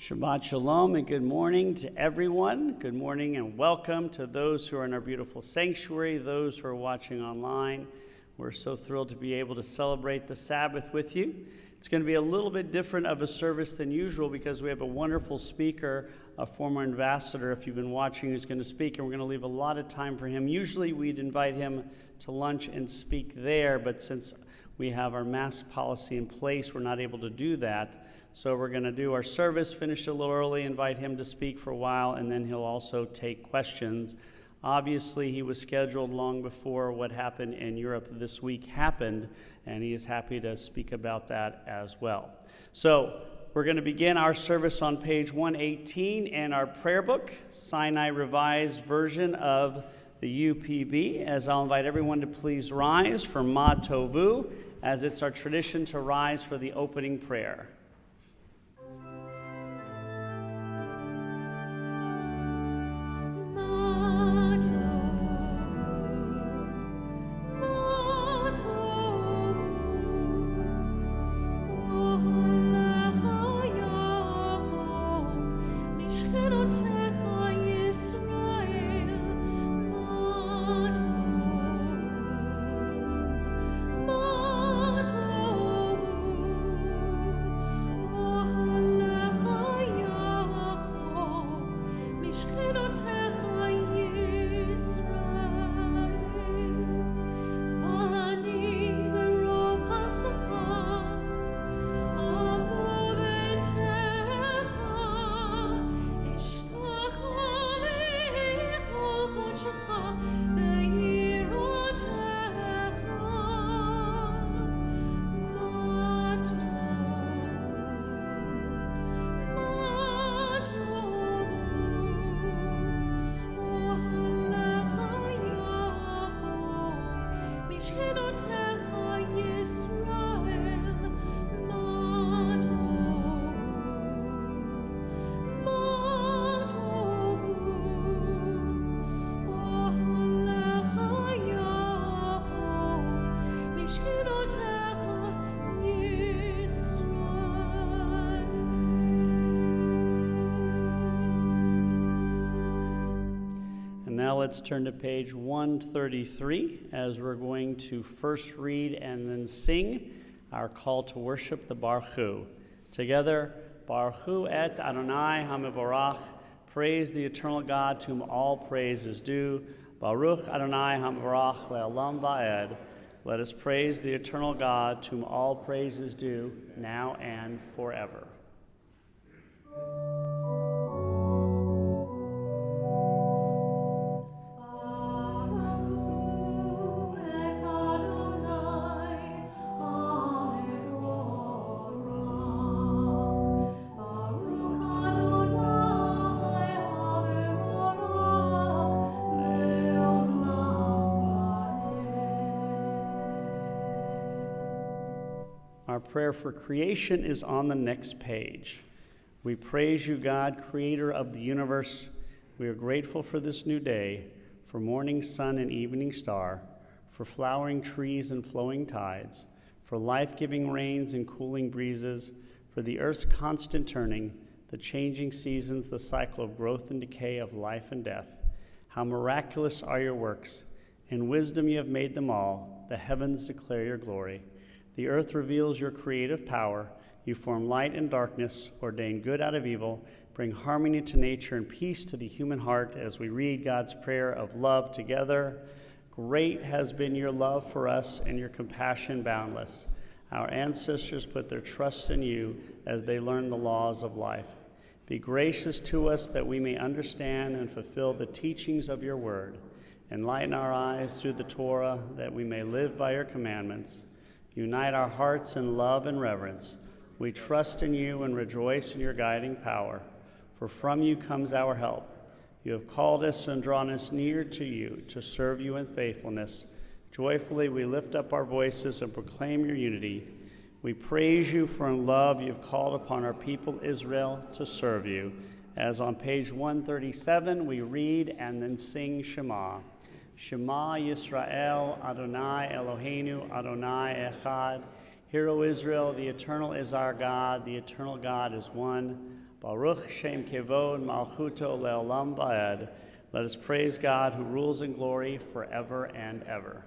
Shabbat Shalom and good morning to everyone. Good morning and welcome to those who are in our beautiful sanctuary, those who are watching online. We're so thrilled to be able to celebrate the Sabbath with you. It's going to be a little bit different of a service than usual because we have a wonderful speaker, a former ambassador, if you've been watching, who's going to speak, and we're going to leave a lot of time for him. Usually we'd invite him to lunch and speak there, but since we have our mask policy in place, we're not able to do that. So we're going to do our service, finish a little early, invite him to speak for a while, and then he'll also take questions. Obviously, he was scheduled long before what happened in Europe this week happened, and he is happy to speak about that as well. So we're going to begin our service on page 118 in our prayer book, Sinai Revised Version of the UPB, as I'll invite everyone to please rise for Ma Tovu, as it's our tradition to rise for the opening prayer. Let's turn to page 133 as we're going to first read and then sing our call to worship, the Baruch Hu. Together, Baruch Hu et Adonai HaMevorach, praise the eternal God to whom all praise is due. Baruch Adonai HaMevorach le'olam va'ed. Let us praise the eternal God to whom all praise is due, now and forever. Our prayer for creation is on the next page. We praise you, God, creator of the universe. We are grateful for this new day, for morning sun and evening star, for flowering trees and flowing tides, for life-giving rains and cooling breezes, for the earth's constant turning, the changing seasons, the cycle of growth and decay, of life and death. How miraculous are your works. In wisdom you have made them all. The heavens declare your glory. The earth reveals your creative power. You form light and darkness, ordain good out of evil, bring harmony to nature and peace to the human heart as we read God's prayer of love together. Great has been your love for us and your compassion boundless. Our ancestors put their trust in you as they learned the laws of life. Be gracious to us that we may understand and fulfill the teachings of your word. Enlighten our eyes through the Torah that we may live by your commandments. Unite our hearts in love and reverence. We trust in you and rejoice in your guiding power, for from you comes our help. You have called us and drawn us near to you to serve you in faithfulness. Joyfully we lift up our voices and proclaim your unity. We praise you for in love you have called upon our people Israel to serve you. As on page 137 we read and then sing Shema. Shema Yisrael, Adonai Eloheinu, Adonai Echad. Hear, O Israel, the Eternal is our God, the Eternal God is one. Baruch Shem Kevod Malchuto Le'olam Va'ed. Let us praise God who rules in glory forever and ever.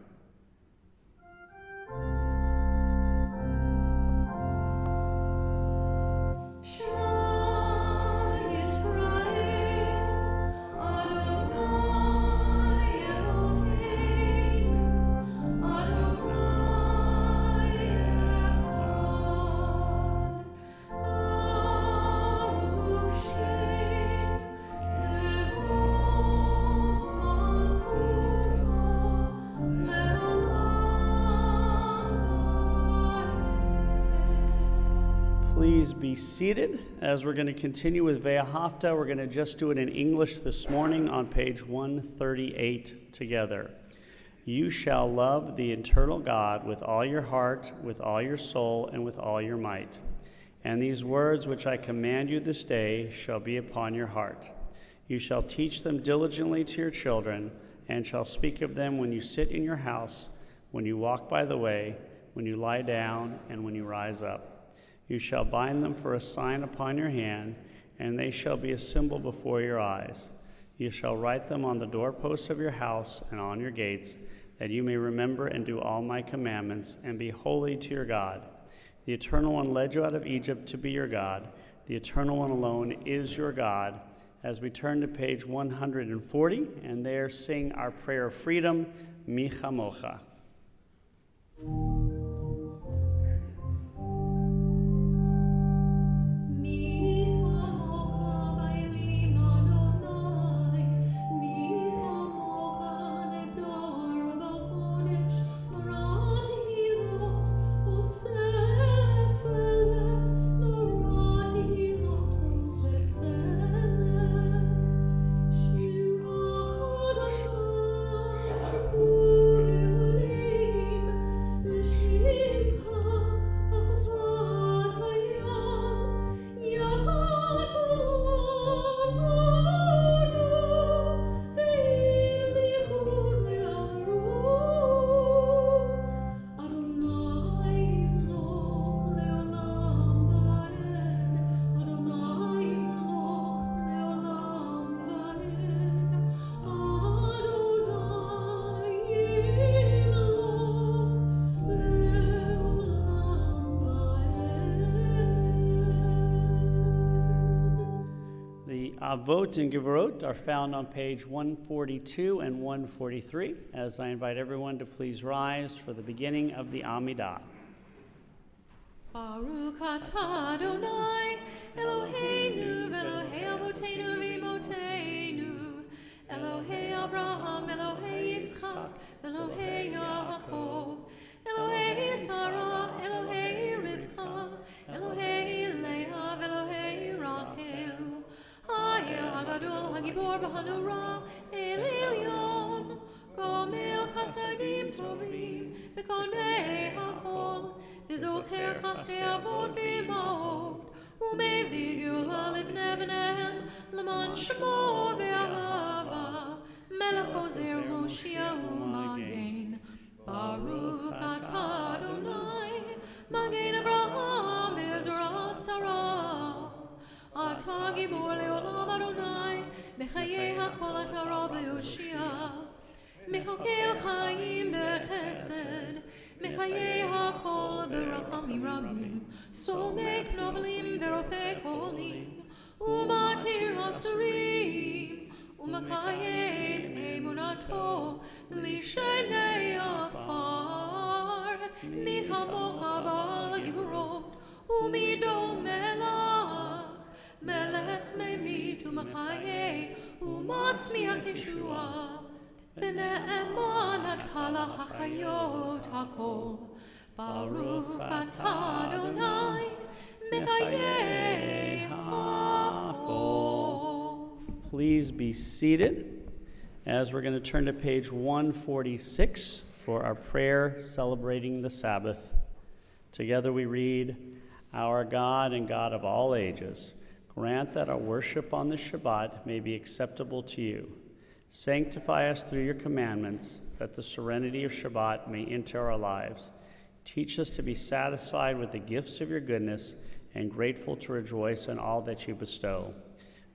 Please be seated as we're going to continue with Ve'ahavta. We're going to just do it in English this morning on page 138 together. You shall love the eternal God with all your heart, with all your soul, and with all your might. And these words which I command you this day shall be upon your heart. You shall teach them diligently to your children, and shall speak of them when you sit in your house, when you walk by the way, when you lie down, and when you rise up. You shall bind them for a sign upon your hand, and they shall be a symbol before your eyes. You shall write them on the doorposts of your house and on your gates, that you may remember and do all my commandments, and be holy to your God. The Eternal One led you out of Egypt to be your God. The Eternal One alone is your God. As we turn to page 140, and there sing our prayer of freedom, Mi Chamocha. Avot and Gevorot are found on page 142 and 143, as I invite everyone to please rise for the beginning of the Amidah. Baruch atah Adonai, Eloheinu, Elohei Avotenu v'Imotenu, Elohei Abraham, Elohei Yitzchak, Elohei Yaakov, Elohei Sarah, Elohei Rivka, Elohei Leah, Elohei Rachel. Hayel Hagadol Hagibor B'Hanura El Elyon Gomel Chasadim Tovim B'Konei Hakol V'Zocher Chastei Avot V'Imaot U'Mevi Geulah Livnei B'Nehem L'man Shemo V'Ahava Melech Ozer Hoshia U'Magen Baruch atah Adonai Magen Abraham V'Ezrat Sarah Atah Gibor Le'olam Adonai, B'chayei HaKol Atah Rab Le'Yoshia, Mechakel Chaim B'Chesed, Mechayei HaKol B'Rachamim Rabim, Somek Novelim V'Rofei Kolim, U'Matir Hasurim, U'Makayem Emunato, L'Shenei Afar, Michamocha Ba'al Giborot, U'Mido Melach, Melech Memit U'Machayei U'Matzmi HaKeshua V'Ne'eman Atala HaChayot HaKol Baruch atah Adonai Mekayei HaKol. Please be seated as we're going to turn to page 146 for our prayer celebrating the Sabbath. Together we read, Our God and God of all ages, grant that our worship on the Shabbat may be acceptable to you. Sanctify us through your commandments, that the serenity of Shabbat may enter our lives. Teach us to be satisfied with the gifts of your goodness and grateful to rejoice in all that you bestow.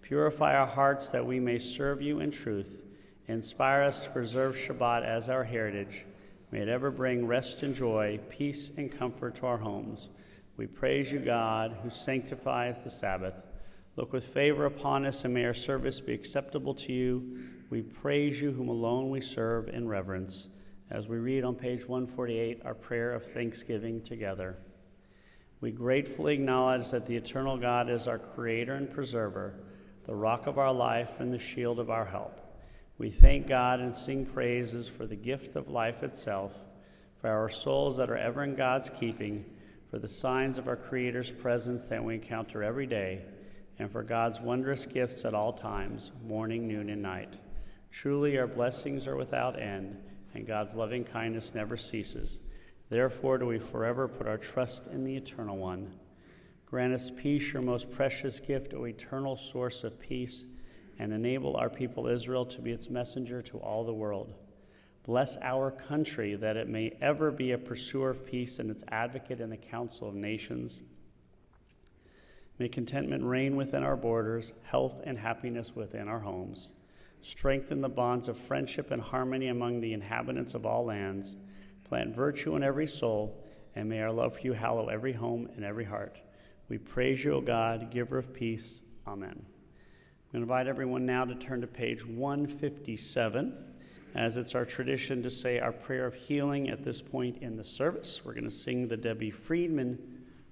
Purify our hearts that we may serve you in truth. Inspire us to preserve Shabbat as our heritage. May it ever bring rest and joy, peace and comfort to our homes. We praise you, God, who sanctifieth the Sabbath. Look with favor upon us, and may our service be acceptable to you. We praise you, whom alone we serve in reverence. As we read on page 148, our prayer of thanksgiving together. We gratefully acknowledge that the eternal God is our creator and preserver, the rock of our life and the shield of our help. We thank God and sing praises for the gift of life itself, for our souls that are ever in God's keeping, for the signs of our Creator's presence that we encounter every day, and for God's wondrous gifts at all times, morning, noon, and night. Truly our blessings are without end, and God's loving kindness never ceases. Therefore do we forever put our trust in the Eternal One. Grant us peace, your most precious gift, O eternal source of peace, and enable our people Israel to be its messenger to all the world. Bless our country, that it may ever be a pursuer of peace and its advocate in the council of nations. May contentment reign within our borders, health and happiness within our homes. Strengthen the bonds of friendship and harmony among the inhabitants of all lands. Plant virtue in every soul, and may our love for you hallow every home and every heart. We praise you, O God, giver of peace. Amen. I'm going to invite everyone now to turn to page 157, as it's our tradition to say our prayer of healing at this point in the service. We're going to sing the Debbie Friedman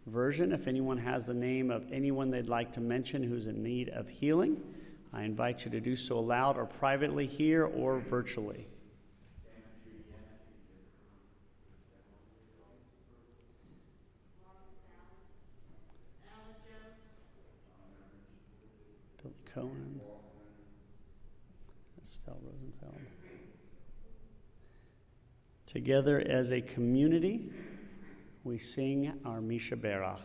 version. If anyone has the name of anyone they'd like to mention who's in need of healing, I invite you to do so aloud or privately here or virtually. Billy Cohen, Estelle Rosenfeld. Together as a community, we sing our Misha Berach.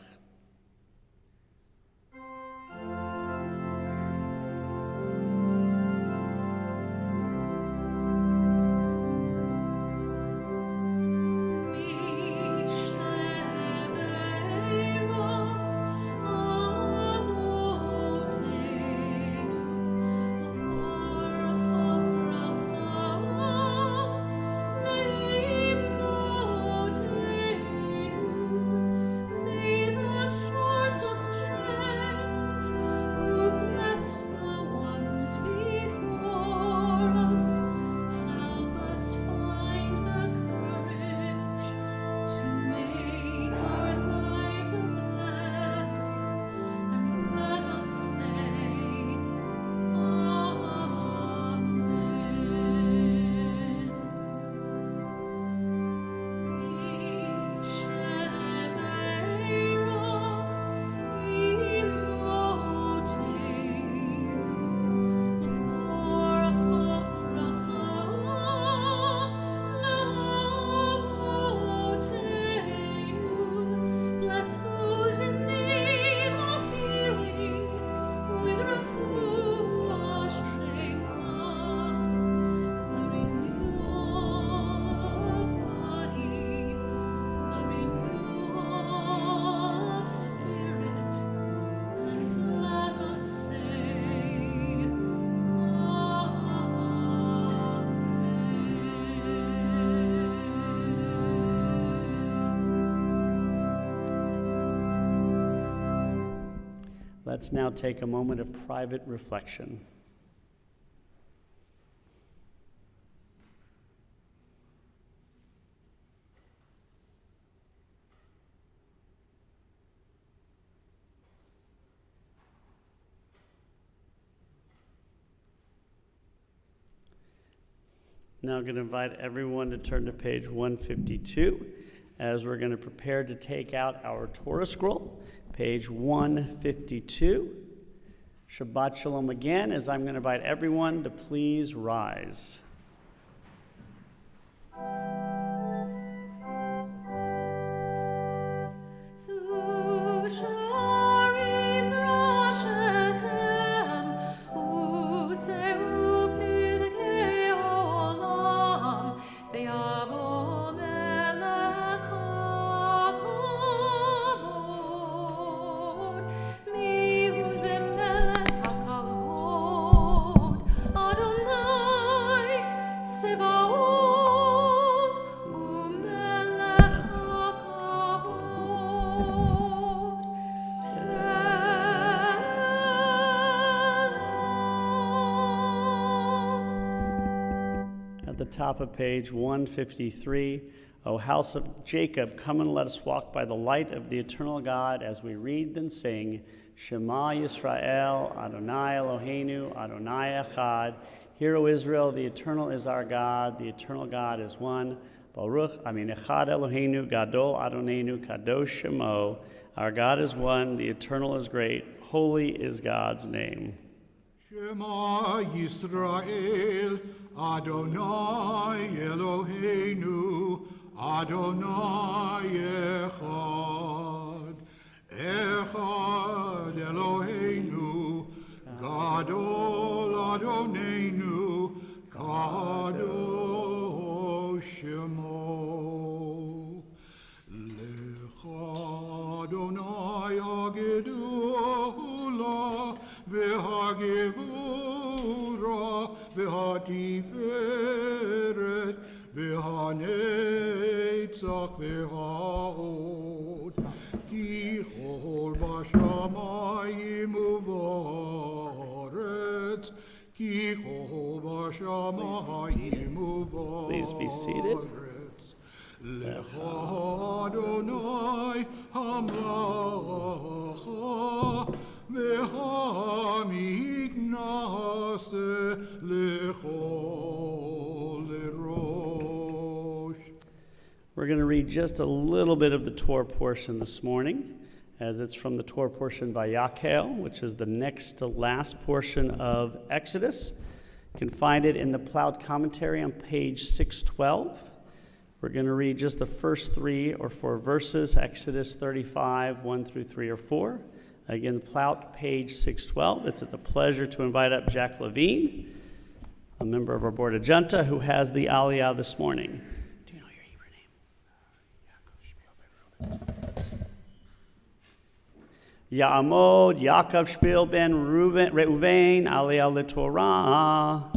Let's now take a moment of private reflection. Now I'm going to invite everyone to turn to page 152 as we're going to prepare to take out our Torah scroll. Page 152. Shabbat Shalom again, as I'm going to invite everyone to please rise. top of page 153. O house of Jacob, come and let us walk by the light of the eternal God as we read and sing, Shema Yisrael, Adonai Eloheinu, Adonai Echad. Hear, O Israel, the eternal is our God, the eternal God is one. Echad Eloheinu, Gadol Adonenu, Kadosh Shemo. Our God is one, the eternal is great, holy is God's name. Shema Yisrael, Adonai Eloheinu, Adonai Echad. Echad Eloheinu, Gadol Adonenu, Kadosh Shemo. Lecha Adonai HaGedolah, VeHaGevurah, VeHaTiferet, VeHaNetzach, VeHaHod. Ki chol b'shamayim u'v'aretz, Ki chol b'shamayim u'v'aretz. Please be seated. Lecha Adonai hamlacha, Ve'hamiknase lechol lerosh. We're going to read just a little bit of the Torah portion this morning, as it's from the Torah portion by Yakel, which is the next to last portion of Exodus. You can find it in the Plowed Commentary on page 612. We're going to read just the first 3 or 4 verses, Exodus 35, 1 through 3 or 4. Again, the Plowed, page 612. It's a pleasure to invite up Jack Levine, a member of our board of Junta, who has the Aliyah this morning. Do you know your Hebrew name? Ya'amod, Yaakov Shpil ben Reuven, Aliyah l'Torah.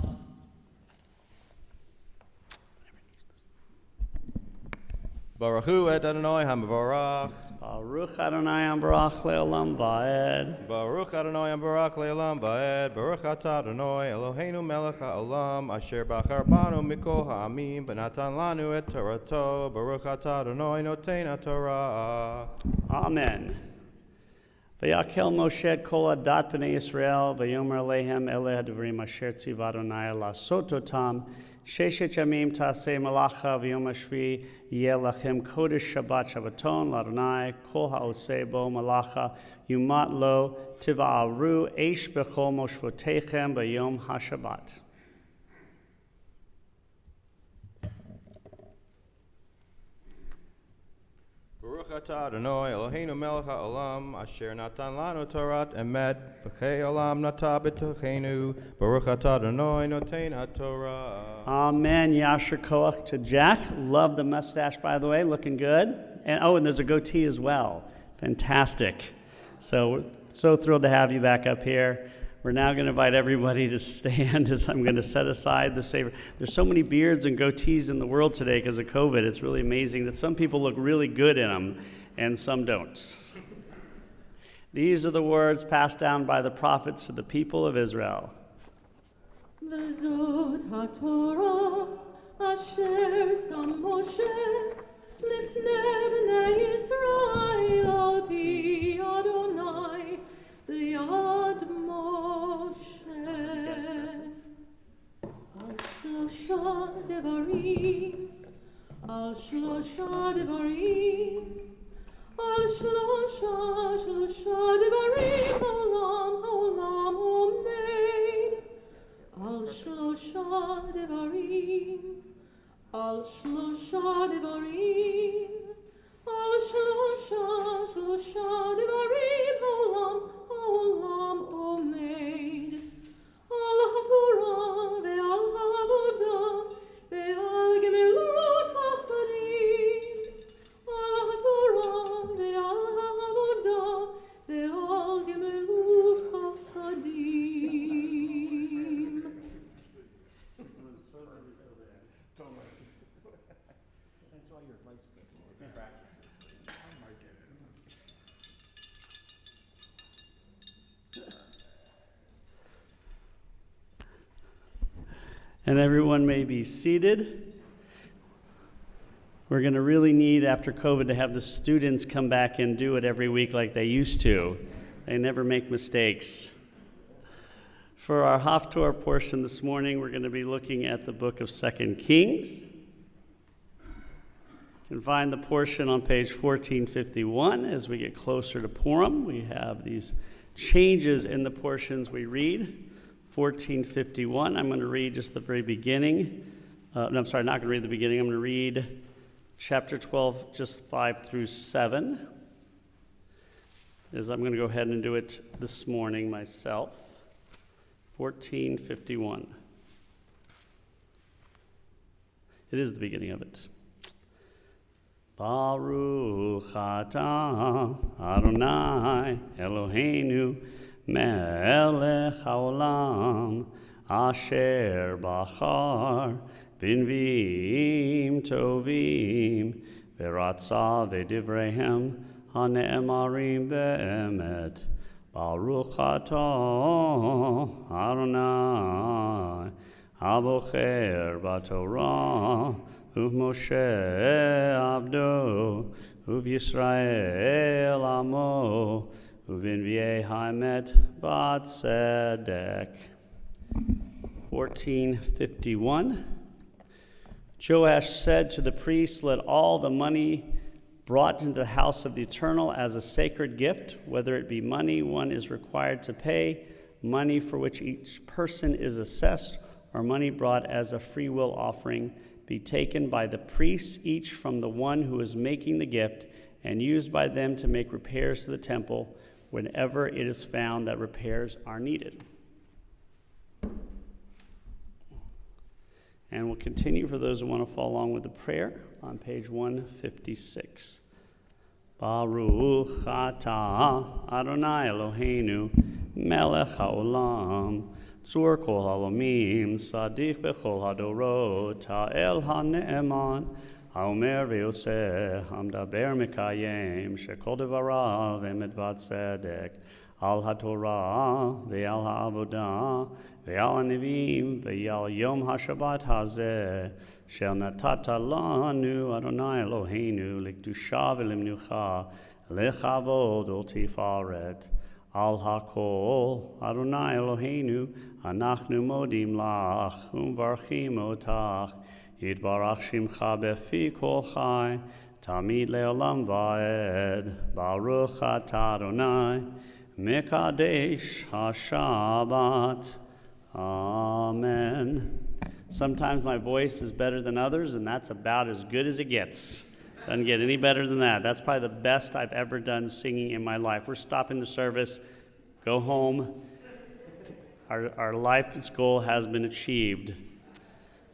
Baruch Hu et Adonai HaMevorach. Baruch Adonai Ambarach Le'olam Va'ed. Baruch Adonai Ambarach Le'olam Va'ed. Baruch Atah Adonai Eloheinu melech ha'olam asher bachar banu mikol ha'amim v'natan lanu et Torato. Baruch Atah Adonai noten ha'Torah. Amen. V'yakel Moshe et kol adat b'nei Yisrael v'yomer alehem ele hadvarim asher tziva Adonai la'asot otam. Sheshet yamim taseh malacha v'yom hashvi yeh lachem kodesh Shabbat Shabbaton l'Adonai kol ha'oseh bo malacha yumat lo tiva'aru eish b'chol moshvotechem b'yom ha'Shabbat. Baruch Atah Adonai Eloheinu melech ha'olam asher natan lanu Torat emet v'chei olam natah b'tochenu. Baruch Atah Adonai noten ha'Torah. Amen. Yasher Koach to Jack. Love the mustache, by the way. Looking good. And there's a goatee as well. Fantastic. So we're so thrilled to have you back up here. We're now going to invite everybody to stand as I'm going to set aside the saver. There's so many beards and goatees in the world today because of COVID. It's really amazing that some people look really good in them and some don't. These are the words passed down by the prophets to the people of Israel. V'zot ha'Torah asher sam Moshe lifnei b'nei Yisrael al pi Adonai b'yad Moshe al shlosha devarim al shlosha devarim ha'olam omeid al shlosha devarim al shlosha devarim ha'olam omeid al haTorah ve'al ha'avodah ve'al gemilut chasadim al haTorah ve'al ha'avodah ve'al gemilut chasadim. And everyone may be seated. We're going to really need, after COVID, to have the students come back and do it every week like they used to. They never make mistakes. For our Haftorah portion this morning, we're going to be looking at the book of 2 Kings. You can find the portion on page 1451 as we get closer to Purim. We have these changes in the portions we read. 1451, I'm going to read just the very beginning. I'm sorry, not going to read the beginning. I'm going to read chapter 12, just 5 through 7. I'm going to go ahead and do it this morning myself. 1451. It is the beginning of it. Baruch atah Adonai Eloheinu melech haolam asher bachar b'nviim tovim v'ratza v'divrehem hane'emarim be'emet Baruch atah Adonai abocher b'torah uv-Moshe abdo uv-Yisrael amo uv-Enviei haemet b'tzedek. 1451. Joash said to the priests, "Let all the money brought into the house of the Eternal as a sacred gift, whether it be money one is required to pay, money for which each person is assessed, or money brought as a free will offering, be taken by the priests, each from the one who is making the gift, and used by them to make repairs to the temple whenever it is found that repairs are needed." And we'll continue for those who want to follow along with the prayer on page 156. Baruch atah Adonai Eloheinu melech haolam tzur kol haolamim sadik bechol hadorot ha'el ha'ne'eman ha'omer ve'oseh ha'mdaber mekayem shekol devarav emet v'tzedek al haTorah ve'al ha'avodah ve'al ha'nevim ve'al yom ha'shabbat hazeh shel natata lanu Adonai Eloheinu likdusha ve'lemnucha lechavod ultifaret al hakol Adonai Eloheinu anachnu modim lach umvarchim otach yitbarach shimcha befi kol chai tamid le'olam va'ed baruch atah Adonai Mekadesh HaShabbat. Amen. Sometimes my voice is better than others, and that's about as good as it gets. Doesn't get any better than that. That's probably the best I've ever done singing in my life. We're stopping the service. Go home. Our life's goal has been achieved.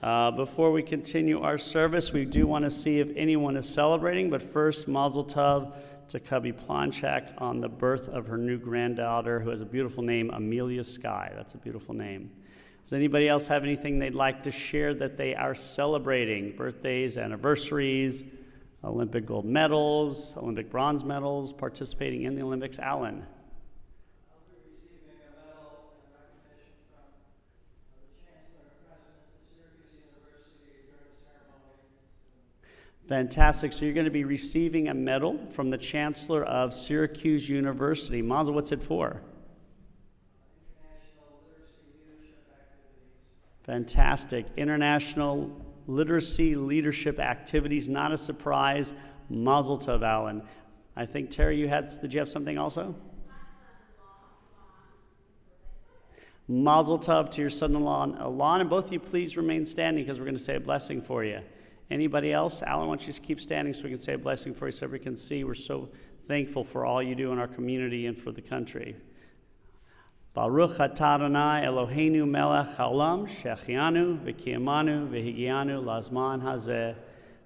Before we continue our service, we do want to see if anyone is celebrating, but first, Mazel Tov to Cubby Planchak on the birth of her new granddaughter, who has a beautiful name, Amelia Sky. That's a beautiful name. Does anybody else have anything they'd like to share that they are celebrating? Birthdays, anniversaries, Olympic gold medals, Olympic bronze medals, participating in the Olympics. Alan? I'll be receiving a medal and recognition from the Chancellor and President of Syracuse University during the ceremony. Fantastic. So you're going to be receiving a medal from the Chancellor of Syracuse University. Mazel, what's it for? International Literacy Leadership Activities. Fantastic. International Literacy Leadership Activities. Not a surprise. Mazel tov, Alan. I think, Terry, did you have something also? Mazel tov to your son-in-law, Alon. And both of you, please remain standing because we're going to say a blessing for you. Anybody else? Alan, why don't you just keep standing so we can say a blessing for you so everybody can see. We're so thankful for all you do in our community and for the country. Baruch atah Adonai Eloheinu melech haolam shechianu v'kiyamanu v'higianu lazman hazeh.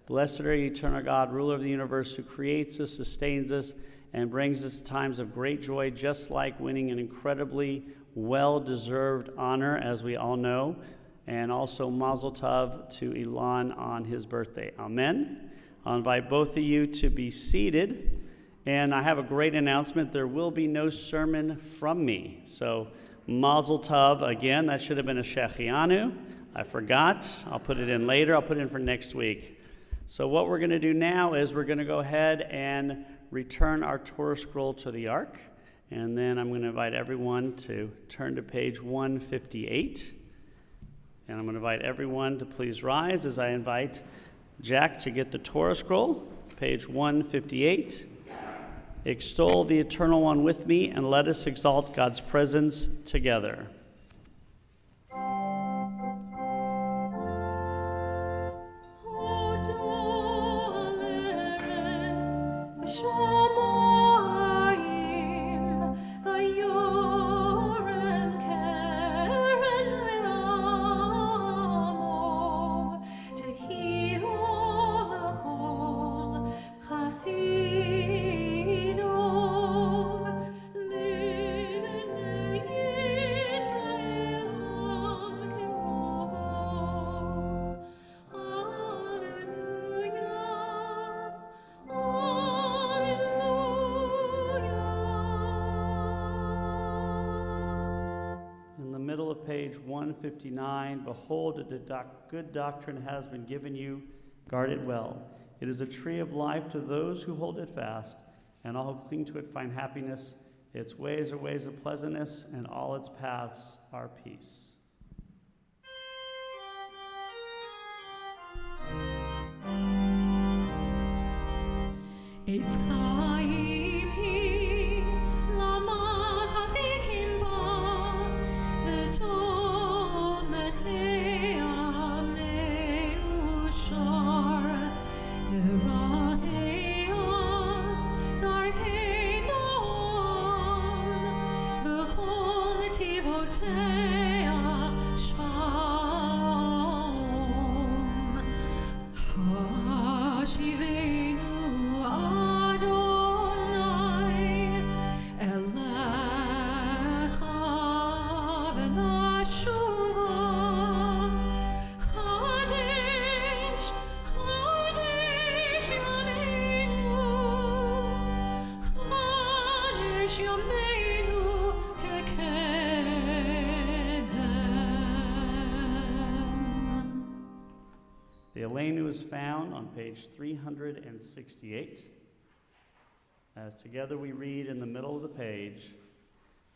Blessed are you, eternal God, ruler of the universe, who creates us, sustains us, and brings us to times of great joy, just like winning an incredibly well-deserved honor, as we all know. And also Mazel Tov to Elon on his birthday. Amen. I'll invite both of you to be seated. And I have a great announcement. There will be no sermon from me. So Mazel Tov again. That should have been a Shechianu. I forgot. I'll put it in later. I'll put it in for next week. So what we're going to do now is we're going to go ahead and return our Torah scroll to the Ark. And then I'm going to invite everyone to turn to page 158. And I'm going to invite everyone to please rise as I invite Jack to get the Torah scroll, page 158. Extol the Eternal One with me, and let us exalt God's presence together. Page 159, behold, a good doctrine has been given you, guard it well. It is a tree of life to those who hold it fast, and all who cling to it find happiness. Its ways are ways of pleasantness, and all its paths are peace. It's Elenu is found on page 368. As together we read in the middle of the page,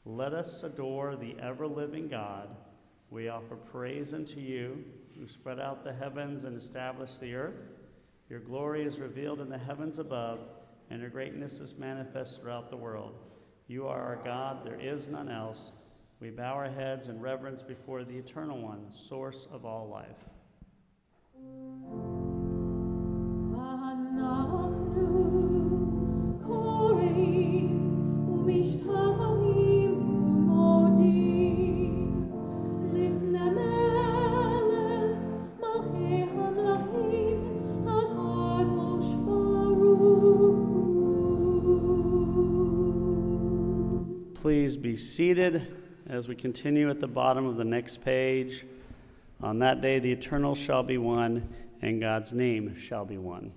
let us adore the ever-living God. We offer praise unto you, who spread out the heavens and established the earth. Your glory is revealed in the heavens above, and your greatness is manifest throughout the world. You are our God, there is none else. We bow our heads in reverence before the Eternal One, source of all life. Please be seated as we continue at the bottom of the next page. On that day, the eternal shall be one, and God's name shall be one.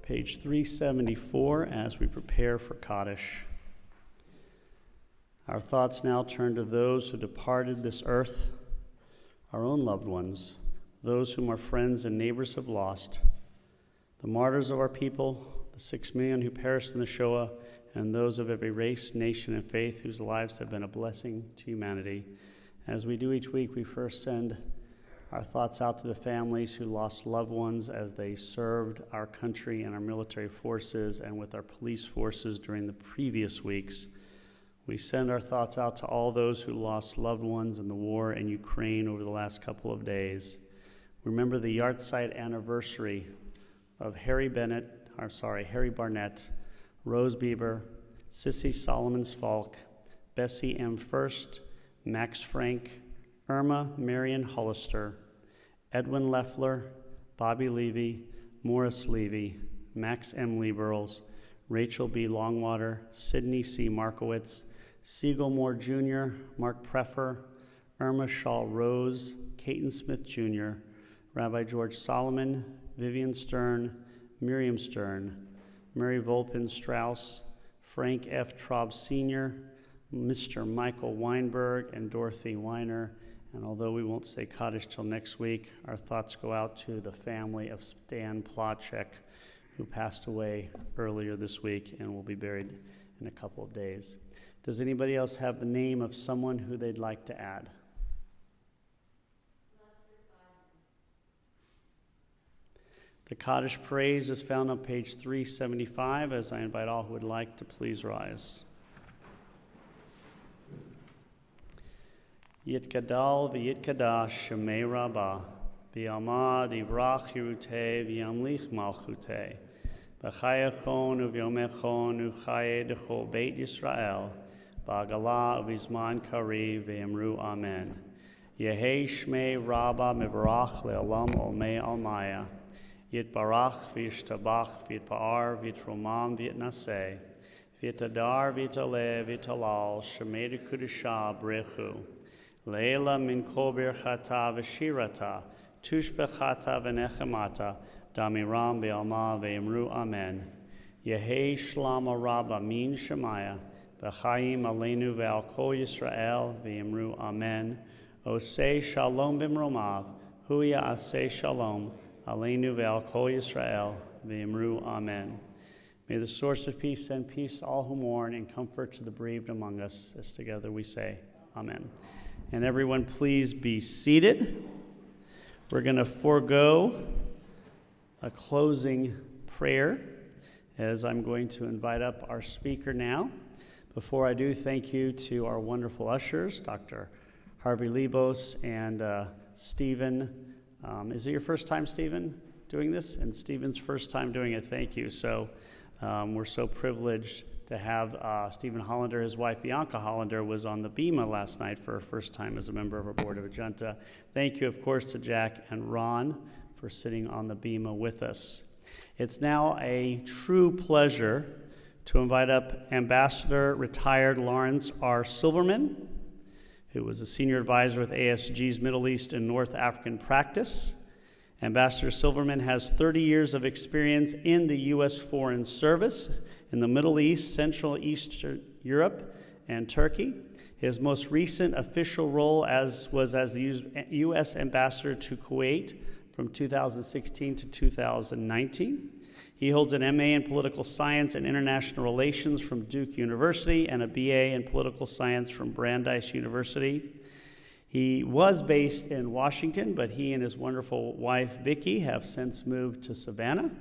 Page 374 as we prepare for Kaddish. Our thoughts now turn to those who departed this earth, our own loved ones, those whom our friends and neighbors have lost, the martyrs of our people, the 6 million who perished in the Shoah, and those of every race, nation, and faith whose lives have been a blessing to humanity. As we do each week, we first send our thoughts out to the families who lost loved ones as they served our country and our military forces and with our police forces during the previous weeks. We send our thoughts out to all those who lost loved ones in the war in Ukraine over the last couple of days. Remember the yahrzeit anniversary of Harry Barnett, Rose Bieber, Sissy Solomons-Falk, Bessie M. First, Max Frank, Irma Marion Hollister, Edwin Leffler, Bobby Levy, Morris Levy, Max M. Lieberls, Rachel B. Longwater, Sidney C. Markowitz, Siegel Moore Jr., Mark Preffer, Irma Shaw Rose, Caton Smith Jr., Rabbi George Solomon, Vivian Stern, Miriam Stern, Mary Volpin Strauss, Frank F. Traub Sr., Mr. Michael Weinberg, and Dorothy Weiner. And although we won't say Kaddish till next week, our thoughts go out to the family of Stan Plotchek, who passed away earlier this week and will be buried in a couple of days. Does anybody else have the name of someone who they'd like to add? The Kaddish praise is found on page 375, as I invite all who would like to please rise. Yitgadal v'yitkadash shemei rabbah, v'yamad ivrach hirutei v'yamlich malchutei, v'chayachon uv'yomechon uv'chaye dechol beit Yisrael, ba'agalah uv'izman kariv v'yamru amen. Yehei shmei rabbah mivrach le'olam olmei almaya, Yitbarach v'yishtabach v'yitpa'ar v'yitromam v'yitnaseh, v'yitadar v'yitaleh v'yitalal shemei dekudusha brechu. Leila min kol birchata v'shirata, tushbechata v'nechemata, damiram be'alma ve'imru amen. Yehei shlama rabba min shemaya, v'chaim aleinu ve'al kol Yisrael ve'imru amen. Osei shalom b'mromav, hu ya'aseh shalom, aleinu ve'al kol Yisrael ve'imru amen. May the source of peace send peace to all who mourn and comfort to the bereaved among us, as together we say, amen. And everyone, please be seated. We're going to forego a closing prayer as I'm going to invite up our speaker now. Before I do, thank you to our wonderful ushers, Dr. Harvey Lebos and Stephen. Is it your first time, Stephen, doing this? And Stephen's first time doing it, thank you. So we're so privileged to have Stephen Hollander. His wife, Bianca Hollander, was on the Bema last night for her first time as a member of our Board of Adjunta. Thank you, of course, to Jack and Ron for sitting on the Bema with us. It's now a true pleasure to invite up Ambassador retired Lawrence R. Silverman, who was a senior advisor with ASG's Middle East and North African practice. Ambassador Silverman has 30 years of experience in the U.S. Foreign Service in the Middle East, Central Eastern Europe, and Turkey. His most recent official role was as the U.S. Ambassador to Kuwait from 2016 to 2019. He holds an MA in Political Science and International Relations from Duke University and a BA in Political Science from Brandeis University. He was based in Washington, but he and his wonderful wife, Vicki, have since moved to Savannah.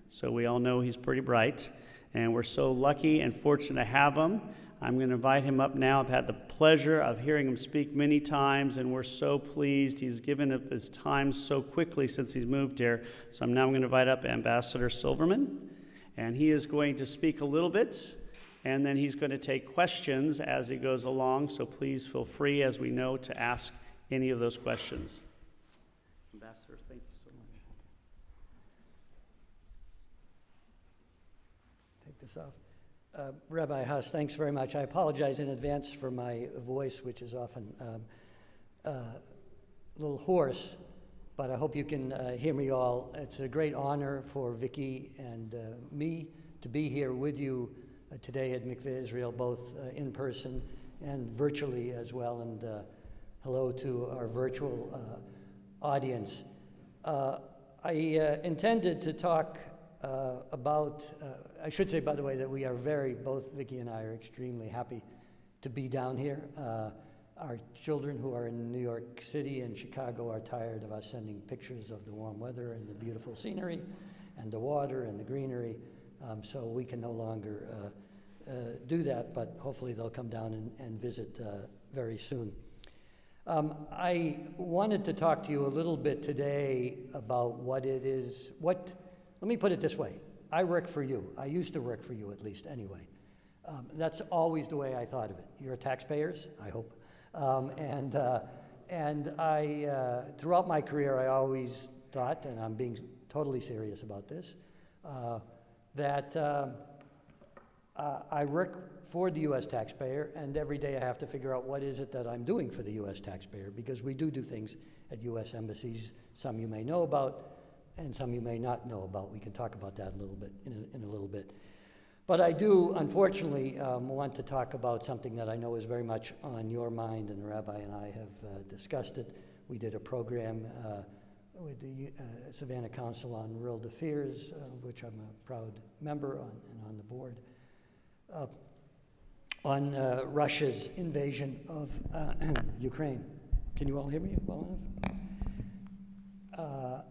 So we all know he's pretty bright, and we're so lucky and fortunate to have him. I'm going to invite him up now. I've had the pleasure of hearing him speak many times, and we're so pleased. He's given up his time so quickly since he's moved here. So I'm now going to invite up Ambassador Silverman, and he is going to speak a little bit, and then he's going to take questions as he goes along, so please feel free, as we know, to ask any of those questions. Ambassador, thank you so much. Take this off. Rabbi Haas, thanks very much. I apologize in advance for my voice, which is often a little hoarse, but I hope you can hear me all. It's a great honor for Vicki and me to be here with you today at Mickve Israel, both in person and virtually as well, and hello to our virtual audience. I intended to talk about, I should say, by the way, that we are both Vicki and I are extremely happy to be down here. Our children who are in New York City and Chicago are tired of us sending pictures of the warm weather and the beautiful scenery and the water and the greenery. So we can no longer do that, but hopefully they'll come down and visit very soon. I wanted to talk to you a little bit today about what it is, let me put it this way. I work for you. I used to work for you, at least, anyway. That's always the way I thought of it. You're taxpayers, I hope. And I, throughout my career, I always thought, and I'm being totally serious about this, that I work for the U.S. taxpayer, and every day I have to figure out what is it that I'm doing for the U.S. taxpayer, because we do things at U.S. embassies, some you may know about, and some you may not know about. We can talk about that a little bit in a little bit. But I do, unfortunately, want to talk about something that I know is very much on your mind, and the Rabbi and I have discussed it. We did a program with the Savannah Council on World Affairs, which I'm a proud member on and on the board, on Russia's invasion of Ukraine. Can you all hear me well enough?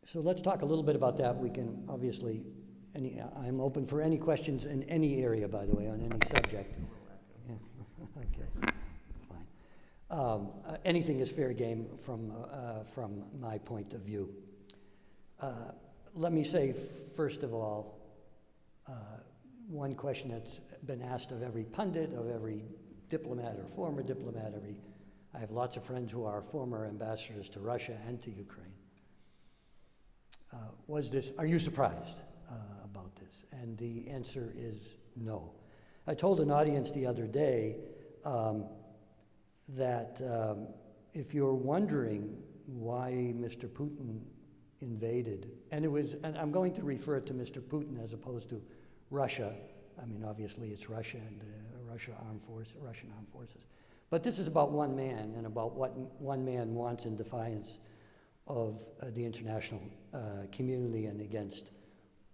So let's talk a little bit about that. We can obviously, I'm open for any questions in any area, by the way, on any subject. Yeah. Okay, fine. Anything is fair game from my point of view. Let me say, first of all, one question that's been asked of every pundit, of every diplomat or former diplomat, I have lots of friends who are former ambassadors to Russia and to Ukraine. Are you surprised about this? And the answer is no. I told an audience the other day that if you're wondering why Mr. Putin invaded, and I'm going to refer to Mr. Putin as opposed to Russia. I mean, obviously it's Russia and Russian armed forces. But this is about one man and about what one man wants in defiance of the international community and against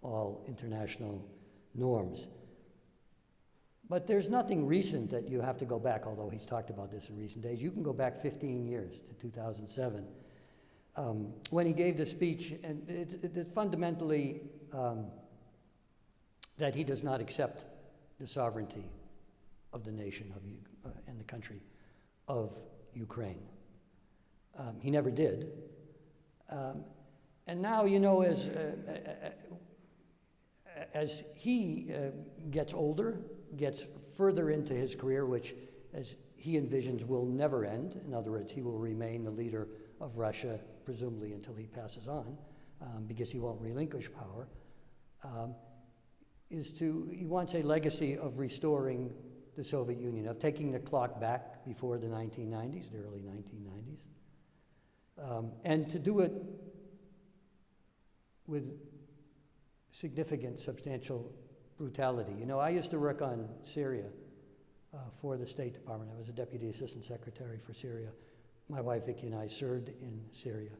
all international norms. But there's nothing recent that you have to go back, although he's talked about this in recent days. You can go back 15 years to 2007 when he gave the speech, and it's fundamentally that he does not accept the sovereignty of the nation and the country of Ukraine. He never did. And now, you know, as he gets older, gets further into his career, which as he envisions will never end, in other words, he will remain the leader of Russia, presumably until he passes on, because he won't relinquish power, he wants a legacy of restoring the Soviet Union, of taking the clock back before the 1990s, the early 1990s, and to do it with significant, substantial brutality. You know, I used to work on Syria for the State Department. I was a Deputy Assistant Secretary for Syria. My wife, Vicki, and I served in Syria,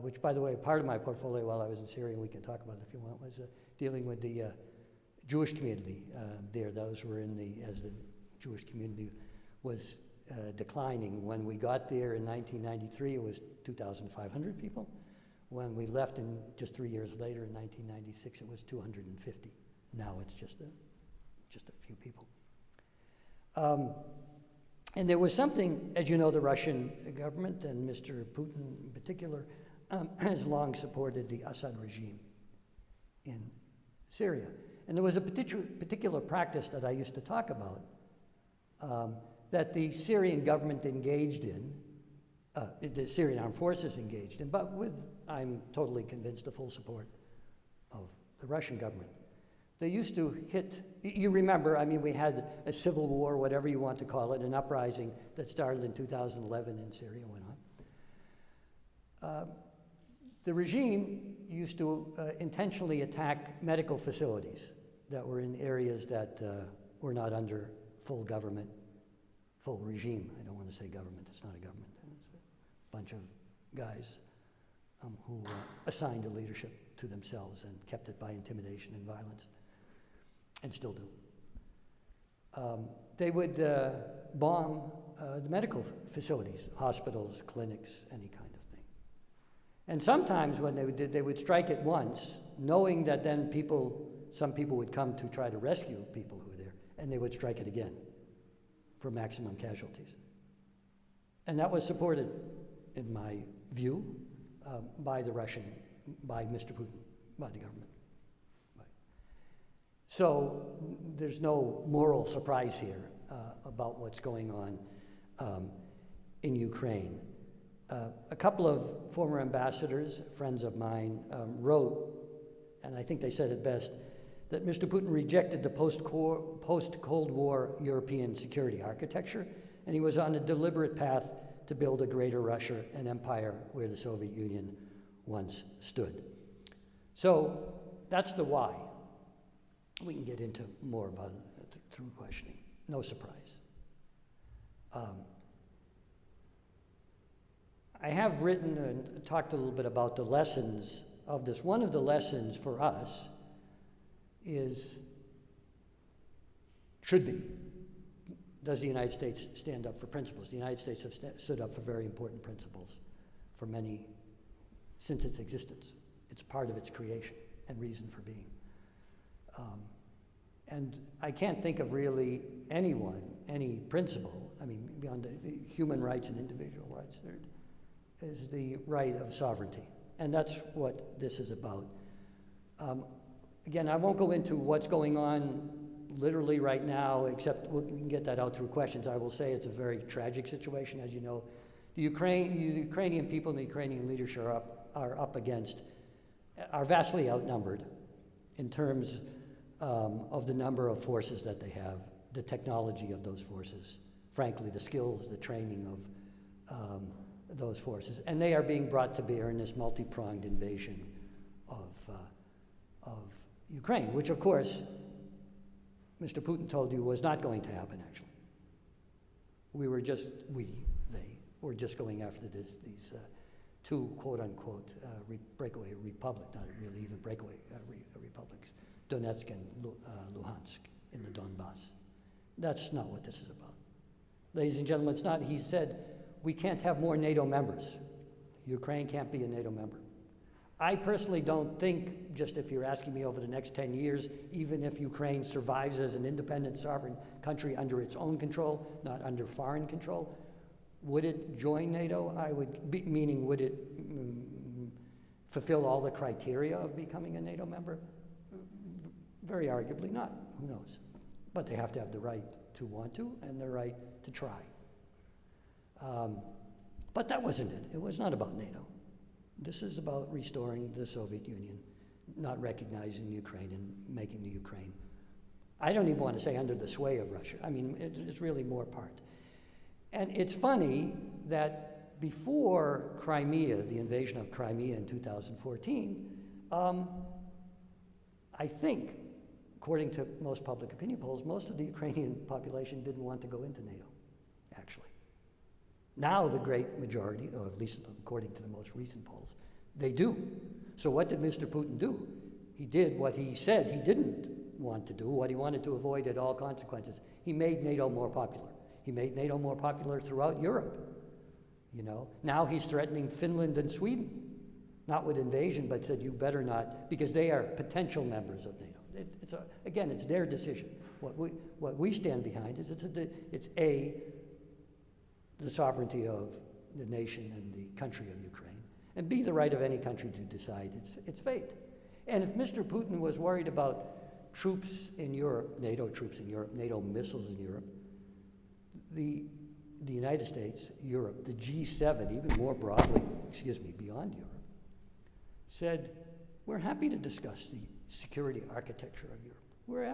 which, by the way, part of my portfolio while I was in Syria, and we can talk about it if you want, was dealing with the Jewish community there. Those were as the Jewish community was declining. When we got there in 1993, it was 2,500 people. When we left, just 3 years later, in 1996, it was 250. Now it's just a few people. And there was something, as you know, the Russian government and Mr. Putin in particular has long supported the Assad regime in Syria. And there was a particular practice that I used to talk about that the Syrian government engaged in, the Syrian armed forces engaged in, but with, I'm totally convinced, the full support of the Russian government. They used to you remember, I mean, we had a civil war, whatever you want to call it, an uprising that started in 2011 in Syria and went on. The regime used to intentionally attack medical facilities that were in areas that were not under full government, full regime. I don't want to say government, it's not a government. It's a bunch of guys who assigned the leadership to themselves and kept it by intimidation and violence, and still do. They would bomb the medical facilities, hospitals, clinics, any kind of thing. And sometimes when they would strike it once, knowing that then some people would come to try to rescue people who were there, and they would strike it again for maximum casualties. And that was supported, in my view, by Mr. Putin, by the government. So there's no moral surprise here about what's going on in Ukraine. A couple of former ambassadors, friends of mine, wrote, and I think they said it best, that Mr. Putin rejected the post-Cold War European security architecture, and he was on a deliberate path to build a greater Russia, an empire where the Soviet Union once stood. So that's the why. We can get into more about it through questioning. No surprise. I have written and talked a little bit about the lessons of this. One of the lessons for us should be, does the United States stand up for principles? The United States have stood up for very important principles for since its existence. It's part of its creation and reason for being. And I can't think of really any principle, I mean, beyond the human rights and individual rights, there is the right of sovereignty. And that's what this is about. Again, I won't go into what's going on literally right now, except we can get that out through questions. I will say it's a very tragic situation, as you know. The Ukrainian people and the Ukrainian leadership are vastly outnumbered in terms of the number of forces that they have, the technology of those forces, frankly, the skills, the training of those forces. And they are being brought to bear in this multi-pronged invasion of Ukraine, which of course, Mr. Putin told you was not going to happen, actually. They were just going after these two quote-unquote breakaway republics, not really even breakaway republics, Donetsk and Luhansk in the Donbass. That's not what this is about. Ladies and gentlemen, it's not, he said, we can't have more NATO members. Ukraine can't be a NATO member. I personally don't think, just if you're asking me over the next 10 years, even if Ukraine survives as an independent sovereign country under its own control, not under foreign control, would it join NATO? Meaning would it fulfill all the criteria of becoming a NATO member? Very arguably not, who knows? But they have to have the right to want to and the right to try. But that wasn't it. It was not about NATO. This is about restoring the Soviet Union, not recognizing Ukraine and making the Ukraine, I don't even want to say under the sway of Russia. I mean, it's really more part. And it's funny that before Crimea, the invasion of Crimea in 2014, I think, according to most public opinion polls, most of the Ukrainian population didn't want to go into NATO, actually. Now the great majority, or at least according to the most recent polls, they do. So what did Mr. Putin do? He did what he said he didn't want to do, what he wanted to avoid at all consequences. He made NATO more popular. He made NATO more popular throughout Europe. You know, now he's threatening Finland and Sweden, not with invasion, but said you better not, because they are potential members of NATO. Again, it's their decision. What we stand behind is the sovereignty of the nation and the country of Ukraine, and B, the right of any country to decide its fate. And if Mr. Putin was worried about troops in Europe, NATO troops in Europe, NATO missiles in Europe, the United States, Europe, the G7, even more broadly, beyond Europe, said, we're happy to discuss the security architecture of Europe. We're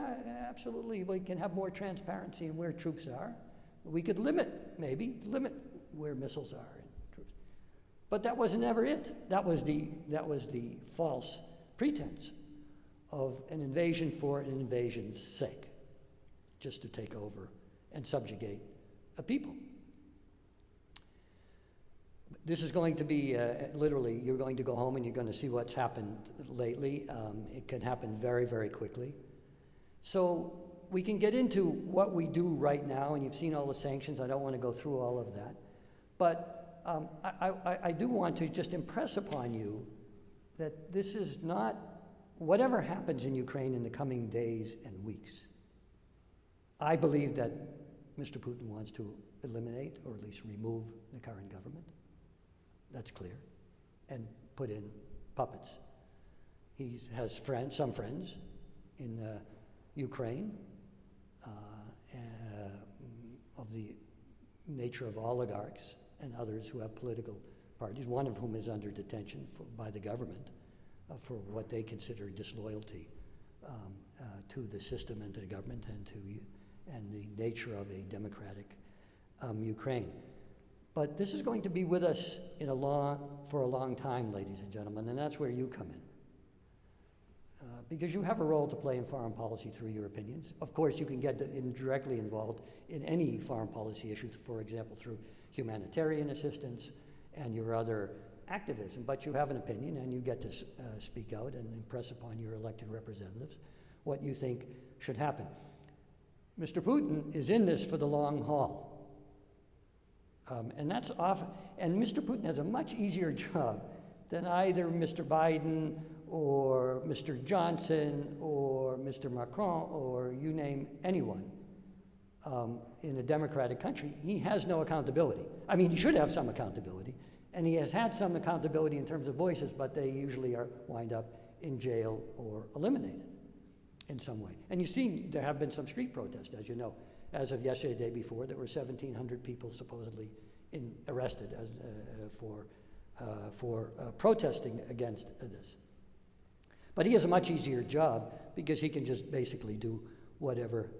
absolutely, we can have more transparency in where troops are. We could limit where missiles are and troops. But that was never it. That was the false pretense of an invasion for an invasion's sake, just to take over and subjugate a people. This is going to be literally, you're going to go home and you're going to see what's happened lately. It can happen very, very quickly. So we can get into what we do right now, and you've seen all the sanctions. I don't want to go through all of that. But I do want to just impress upon you that this is not, whatever happens in Ukraine in the coming days and weeks, I believe that Mr. Putin wants to eliminate or at least remove the current government. That's clear. And put in puppets. He has some friends in Ukraine of the nature of oligarchs and others who have political parties, one of whom is under detention by the government for what they consider disloyalty to the system and to the government and the nature of a democratic Ukraine. But this is going to be with us for a long time, ladies and gentlemen, and that's where you come in. Because you have a role to play in foreign policy through your opinions. Of course, you can get directly involved in any foreign policy issues, for example, through humanitarian assistance and your other activism, but you have an opinion and you get to speak out and impress upon your elected representatives what you think should happen. Mr. Putin is in this for the long haul. And that's often, and Mr. Putin has a much easier job than either Mr. Biden or Mr. Johnson or Mr. Macron or you name anyone in a democratic country. He has no accountability. I mean, he should have some accountability, and he has had some accountability in terms of voices, but they usually wind up in jail or eliminated in some way. And you see, there have been some street protests, as you know. As of yesterday, the day before, there were 1,700 people supposedly arrested for protesting against this. But he has a much easier job because he can just basically do whatever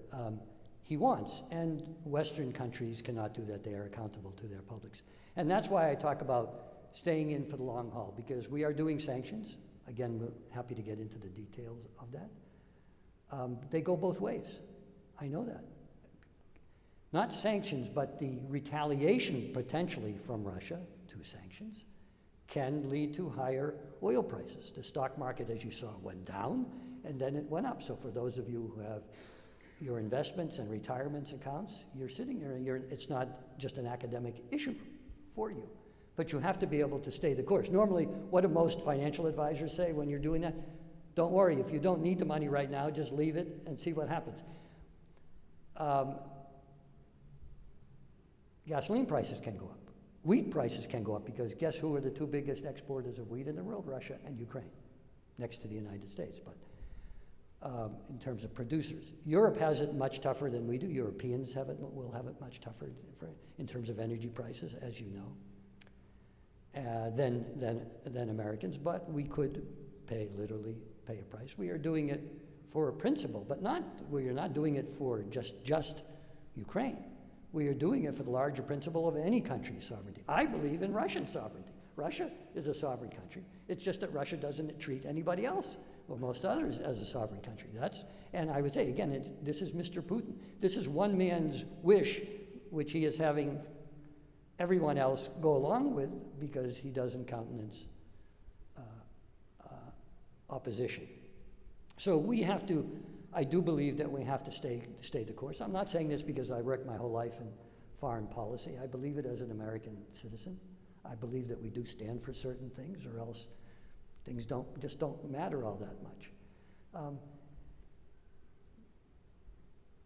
he wants. And Western countries cannot do that. They are accountable to their publics. And that's why I talk about staying in for the long haul, because we are doing sanctions. Again, we're happy to get into the details of that. They go both ways. I know that. Not sanctions, but the retaliation potentially from Russia to sanctions can lead to higher oil prices. The stock market, as you saw, went down, and then it went up. So for those of you who have your investments and retirements accounts, you're sitting there, and it's not just an academic issue for you. But you have to be able to stay the course. Normally, what do most financial advisors say when you're doing that? Don't worry, if you don't need the money right now, just leave it and see what happens. Gasoline prices can go up. Wheat prices can go up because guess who are the two biggest exporters of wheat in the world? Russia and Ukraine, next to the United States, but in terms of producers. Europe has it much tougher than we do. Europeans will have it much tougher in terms of energy prices, as you know, than Americans, but we could literally pay a price. We are doing it for a principle, but we are not doing it for just Ukraine. We are doing it for the larger principle of any country's sovereignty. I believe in Russian sovereignty. Russia is a sovereign country. It's just that Russia doesn't treat anybody else, or most others, as a sovereign country. And I would say, again, this is Mr. Putin. This is one man's wish, which he is having everyone else go along with because he doesn't countenance opposition. So we have to, I do believe that we have to stay the course. I'm not saying this because I worked my whole life in foreign policy. I believe it as an American citizen. I believe that we do stand for certain things, or else things just don't matter all that much.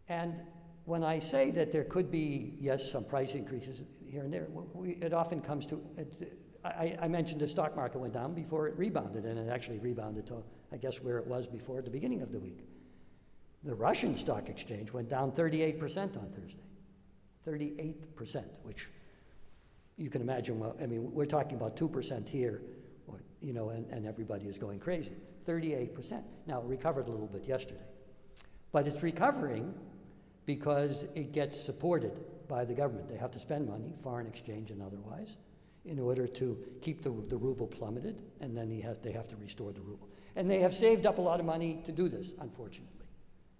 And when I say that there could be, yes, some price increases here and there, it often comes to, I mentioned the stock market went down before it rebounded, and it actually rebounded to, I guess, where it was before at the beginning of the week. The Russian stock exchange went down 38% on Thursday. 38%, which you can imagine, well, I mean, we're talking about 2% here, and everybody is going crazy. 38%. Now, it recovered a little bit yesterday. But it's recovering because it gets supported by the government. They have to spend money, foreign exchange and otherwise, in order to keep the ruble plummeted, and then they have to restore the ruble. And they have saved up a lot of money to do this, unfortunately.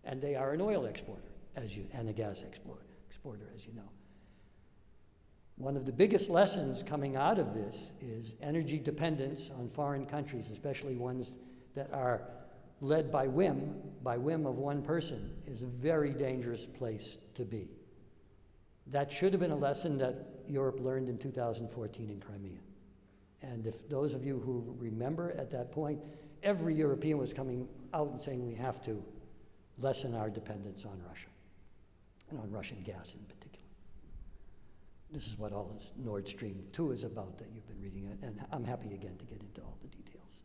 And they are an oil exporter, and a gas exporter, as you know. One of the biggest lessons coming out of this is energy dependence on foreign countries, especially ones that are led by whim of one person, is a very dangerous place to be. That should have been a lesson that Europe learned in 2014 in Crimea. And if those of you who remember at that point, every European was coming out and saying we have to lessen our dependence on Russia, and on Russian gas in particular. This is what all this Nord Stream 2 is about that you've been reading, and I'm happy again to get into all the details.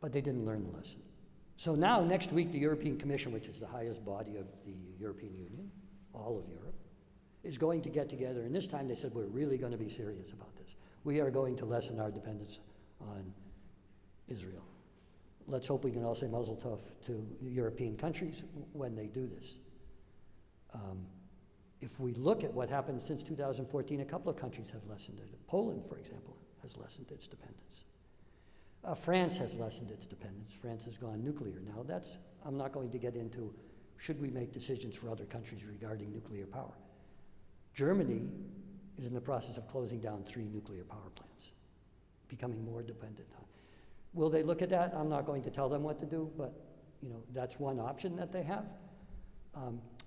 But they didn't learn the lesson. So now, next week, the European Commission, which is the highest body of the European Union, all of Europe, is going to get together, and this time they said, we're really going to be serious about this. We are going to lessen our dependence on Israel. Let's hope we can all say mazel tov to European countries when they do this. If we look at what happened since 2014, a couple of countries have lessened it. Poland, for example, has lessened its dependence. France has lessened its dependence. France has gone nuclear now. I'm not going to get into should we make decisions for other countries regarding nuclear power. Germany is in the process of closing down 3 nuclear power plants, becoming more dependent on. Will they look at that? I'm not going to tell them what to do, but that's one option that they have.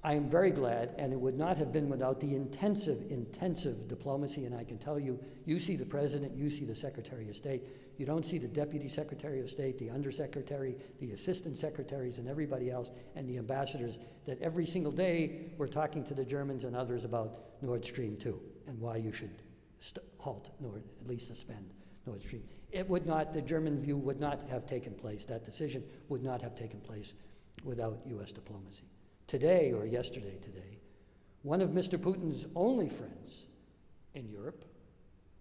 I am very glad, and it would not have been without the intensive diplomacy, and I can tell you, you see the President, you see the Secretary of State, you don't see the Deputy Secretary of State, the Undersecretary, the Assistant Secretaries, and everybody else, and the ambassadors, that every single day we're talking to the Germans and others about Nord Stream 2, and why you should halt, or at least suspend Nord Stream. The German view would not have taken place, that decision would not have taken place without US diplomacy. Today, or yesterday today, one of Mr. Putin's only friends in Europe,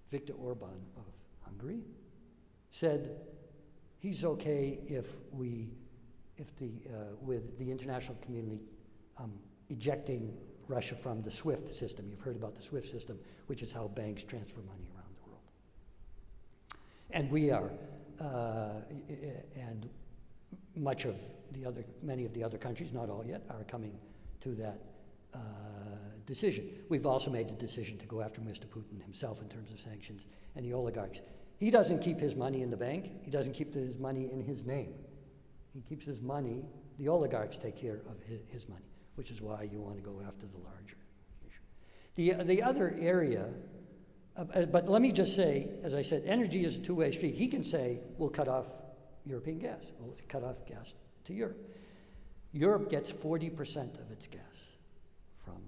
Viktor Orban of Hungary, said he's okay with the international community ejecting Russia from the SWIFT system. You've heard about the SWIFT system, which is how banks transfer money around the world. And we are, and many of the other countries, not all yet, are coming to that decision. We've also made the decision to go after Mr. Putin himself in terms of sanctions and the oligarchs. He doesn't keep his money in the bank. He doesn't keep his money in his name. He keeps his money, the oligarchs take care of his money, which is why you want to go after the larger issue. The other area, but let me just say, as I said, energy is a two-way street. He can say, we'll cut off European gas. We'll cut off gas to Europe. Europe gets 40% of its gas from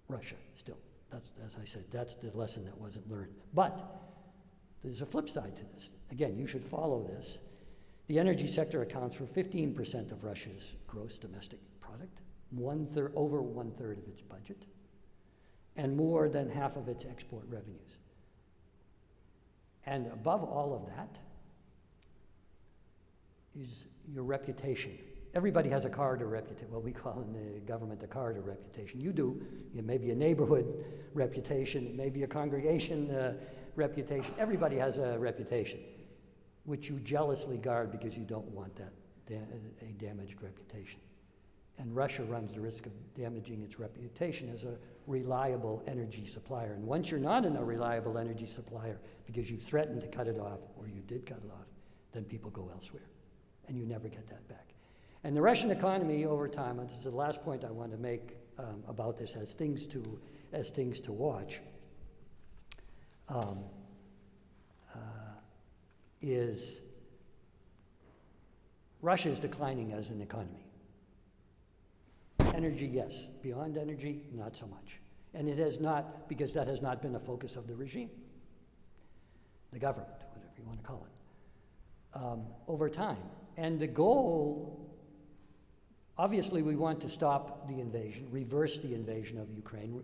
Russia still. That's, as I said, that's the lesson that wasn't learned. But there's a flip side to this. Again, you should follow this. The energy sector accounts for 15% of Russia's gross domestic product, over one-third of its budget, and more than half of its export revenues. And above all of that is your reputation. Everybody has a corridor reputation. Well, we call in the government a corridor reputation. You do. It may be a neighborhood reputation. It may be a congregation reputation. Everybody has a reputation, which you jealously guard because you don't want that a damaged reputation. And Russia runs the risk of damaging its reputation as a reliable energy supplier. And once you're not a reliable energy supplier because you threatened to cut it off, or you did cut it off, then people go elsewhere, and you never get that back. And the Russian economy over time, and this is the last point I want to make about this as things to watch, is Russia is declining as an economy. Energy, yes. Beyond energy, not so much. And it has not, because that has not been a focus of the regime, the government, whatever you want to call it, over time. And the goal, obviously we want to stop the invasion, reverse the invasion of Ukraine,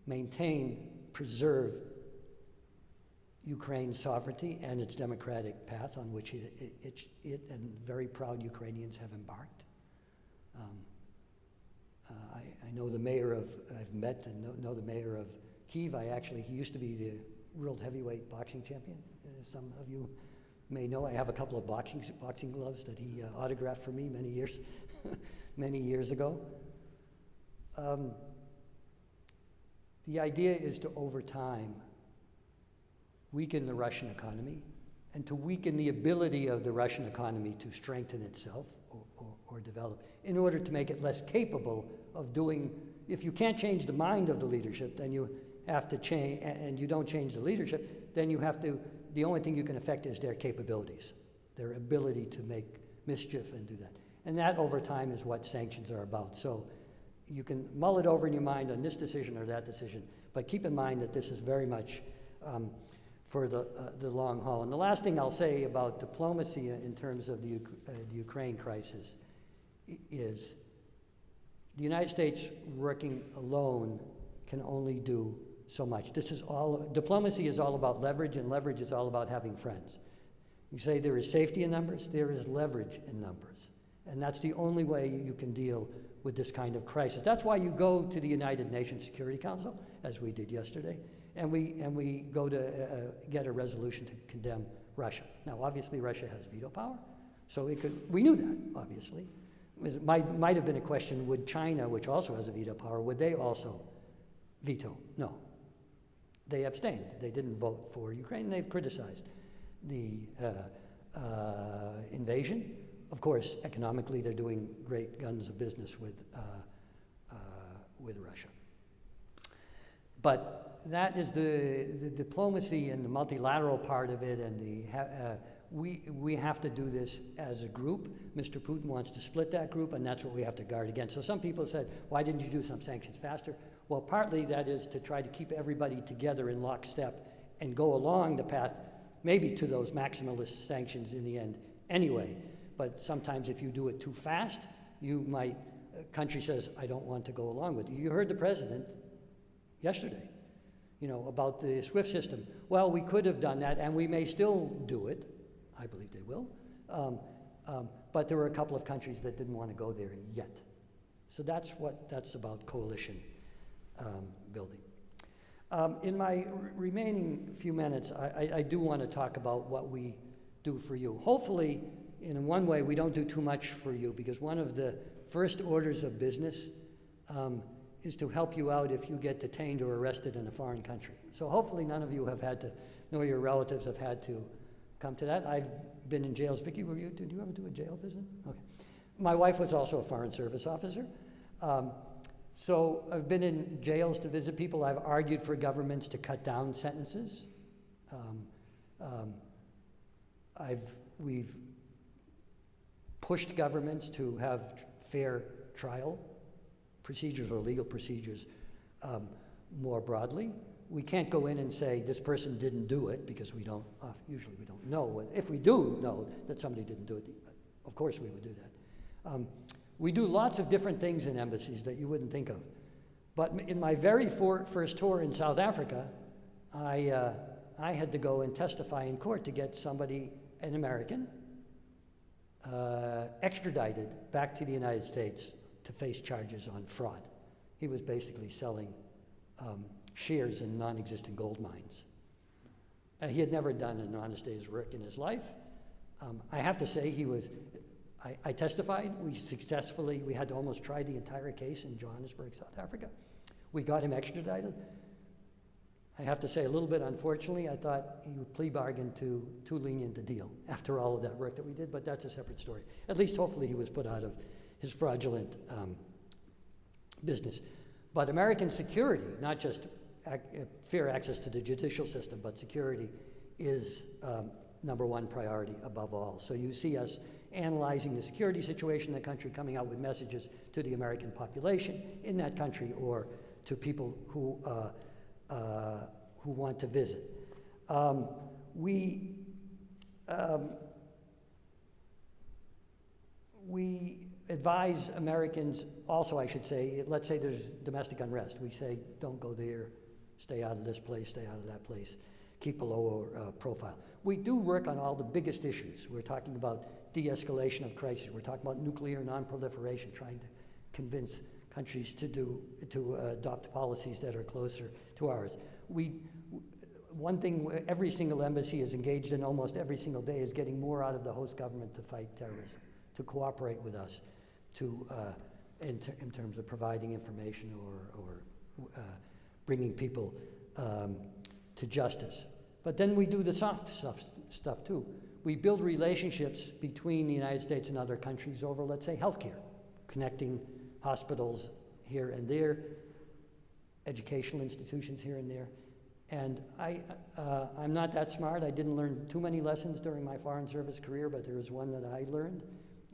maintain, preserve Ukraine's sovereignty and its democratic path on which it and very proud Ukrainians have embarked. I know the mayor of, I've met and know the mayor of Kyiv. He used to be the world heavyweight boxing champion. Some of you may know. I have a couple of boxing gloves that he autographed for me many years ago. The idea is to, over time, weaken the Russian economy and to weaken the ability of the Russian economy to strengthen itself or develop in order to make it less capable of doing. If you can't change the mind of the leadership, then you have to change, and you don't change the leadership, then you have to, the only thing you can affect is their capabilities, their ability to make mischief and do that. And that over time is what sanctions are about. So you can mull it over in your mind on this decision or that decision, but keep in mind that this is very much for the long haul. And the last thing I'll say about diplomacy in terms of the Ukraine crisis is the United States working alone can only do so much. Diplomacy is all about leverage, and leverage is all about having friends. You say there is safety in numbers, there is leverage in numbers. And that's the only way you can deal with this kind of crisis. That's why you go to the United Nations Security Council, as we did yesterday, and we go to get a resolution to condemn Russia. Now, obviously, Russia has veto power, so we knew that, obviously. It might have been a question, would China, which also has a veto power, would they also veto? No. They abstained. They didn't vote for Ukraine. They've criticized the invasion. Of course, economically, they're doing great guns of business with Russia. But that is the diplomacy and the multilateral part of it, and we have to do this as a group. Mr. Putin wants to split that group, and that's what we have to guard against. So some people said, why didn't you do some sanctions faster? Well, partly that is to try to keep everybody together in lockstep and go along the path, maybe to those maximalist sanctions in the end anyway. But sometimes if you do it too fast, a country says, I don't want to go along with you. You heard the president yesterday, about the SWIFT system. Well, we could have done that, and we may still do it. I believe they will. But there were a couple of countries that didn't want to go there yet. So that's about coalition building. In my remaining few minutes, I do want to talk about what we do for you. Hopefully, in one way, we don't do too much for you, because one of the first orders of business is to help you out if you get detained or arrested in a foreign country. So hopefully none of you have had to, nor your relatives have had to come to that. I've been in jails. Vicki, did you ever do a jail visit? Okay. My wife was also a Foreign Service officer. So I've been in jails to visit people. I've argued for governments to cut down sentences. We've pushed governments to have fair trial procedures or legal procedures more broadly. We can't go in and say this person didn't do it, because usually we don't know. If we do know that somebody didn't do it, of course we would do that. We do lots of different things in embassies that you wouldn't think of. But in my very first tour in South Africa, I had to go and testify in court to get somebody, an American, extradited back to the United States to face charges on fraud. He was basically selling shares in non-existent gold mines. He had never done an honest day's work in his life. I have to say I testified. We had to almost try the entire case in Johannesburg, South Africa. We got him extradited. I have to say, a little bit unfortunately, I thought he would plea bargain to too lenient a deal after all of that work that we did, but that's a separate story. At least hopefully he was put out of his fraudulent business. But American security, not just fair access to the judicial system, but security is number one priority above all. So you see us analyzing the security situation in the country, coming out with messages to the American population in that country or to people who want to visit. We advise Americans also, I should say, let's say there's domestic unrest. We say, don't go there, stay out of this place, stay out of that place, keep a lower profile. We do work on all the biggest issues. We're talking about de-escalation of crisis. We're talking about nuclear non-proliferation, trying to convince countries to adopt policies that are closer to ours. One thing every single embassy is engaged in almost every single day is getting more out of the host government to fight terrorism, to cooperate with us, in terms of providing information or bringing people to justice. But then we do the soft stuff too. We build relationships between the United States and other countries over, let's say, healthcare, connecting hospitals here and there, educational institutions here and there. And I'm not that smart. I didn't learn too many lessons during my Foreign Service career, but there was one that I learned,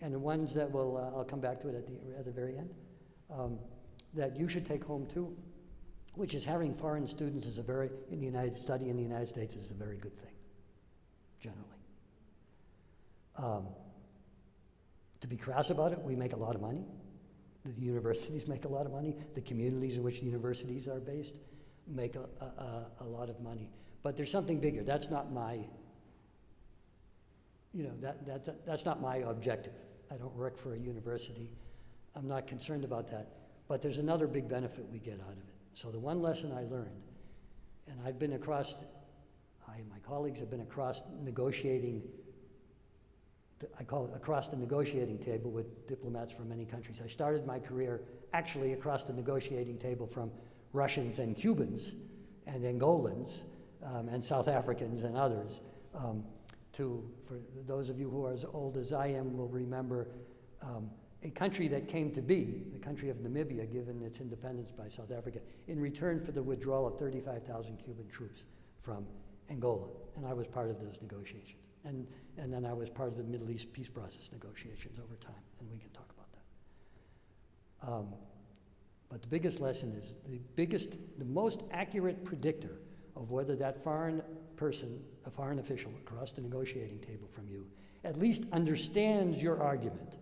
and the ones that I'll come back to it at the very end, that you should take home too, which is having foreign students in the United States is a very good thing, generally. To be crass about it, we make a lot of money. The universities make a lot of money. The communities in which the universities are based make a lot of money. But there's something bigger. That's not my, that's not my objective. I don't work for a university. I'm not concerned about that. But there's another big benefit we get out of it. So the one lesson I learned, and I've been across, my colleagues have been across negotiating, I call it across the negotiating table with diplomats from many countries. I started my career actually across the negotiating table from Russians and Cubans and Angolans and South Africans and others. For those of you who are as old as I am will remember a country that came to be, the country of Namibia, given its independence by South Africa, in return for the withdrawal of 35,000 Cuban troops from Angola. And I was part of those negotiations. And then I was part of the Middle East peace process negotiations over time, and we can talk about that. But the biggest lesson is the most accurate predictor of whether that foreign person, a foreign official across the negotiating table from you, at least understands your argument,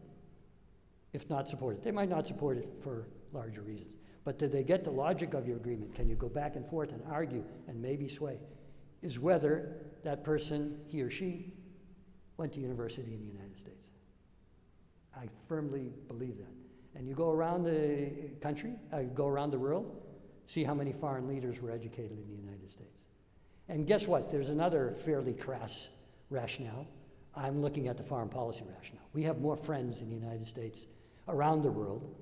if not support it. They might not support it for larger reasons, but did they get the logic of your agreement? Can you go back and forth and argue and maybe sway? Is whether that person, he or she, went to university in the United States. I firmly believe that. And you go around the country, go around the world, see how many foreign leaders were educated in the United States. And guess what? There's another fairly crass rationale. I'm looking at the foreign policy rationale. We have more friends in the United States around the world,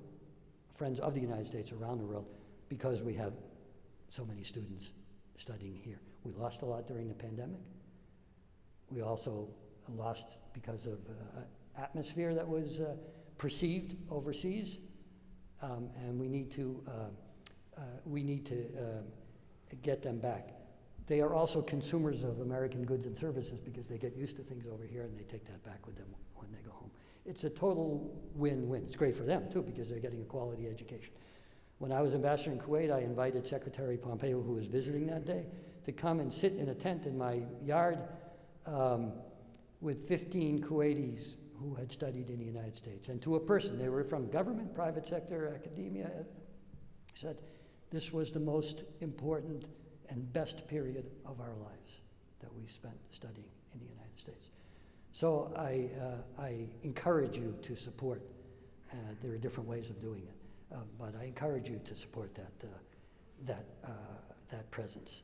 friends of the United States around the world, because we have so many students studying here. We lost a lot during the pandemic. We also lost because of atmosphere that was perceived overseas, and we need to get them back. They are also consumers of American goods and services because they get used to things over here and they take that back with them when they go home. It's a total win-win. It's great for them too because they're getting a quality education. When I was ambassador in Kuwait, I invited Secretary Pompeo, who was visiting that day, to come and sit in a tent in my yard with 15 Kuwaitis who had studied in the United States. And to a person, they were from government, private sector, academia, said this was the most important and best period of our lives that we spent studying in the United States. So I encourage you to support, there are different ways of doing it, but I encourage you to support that presence.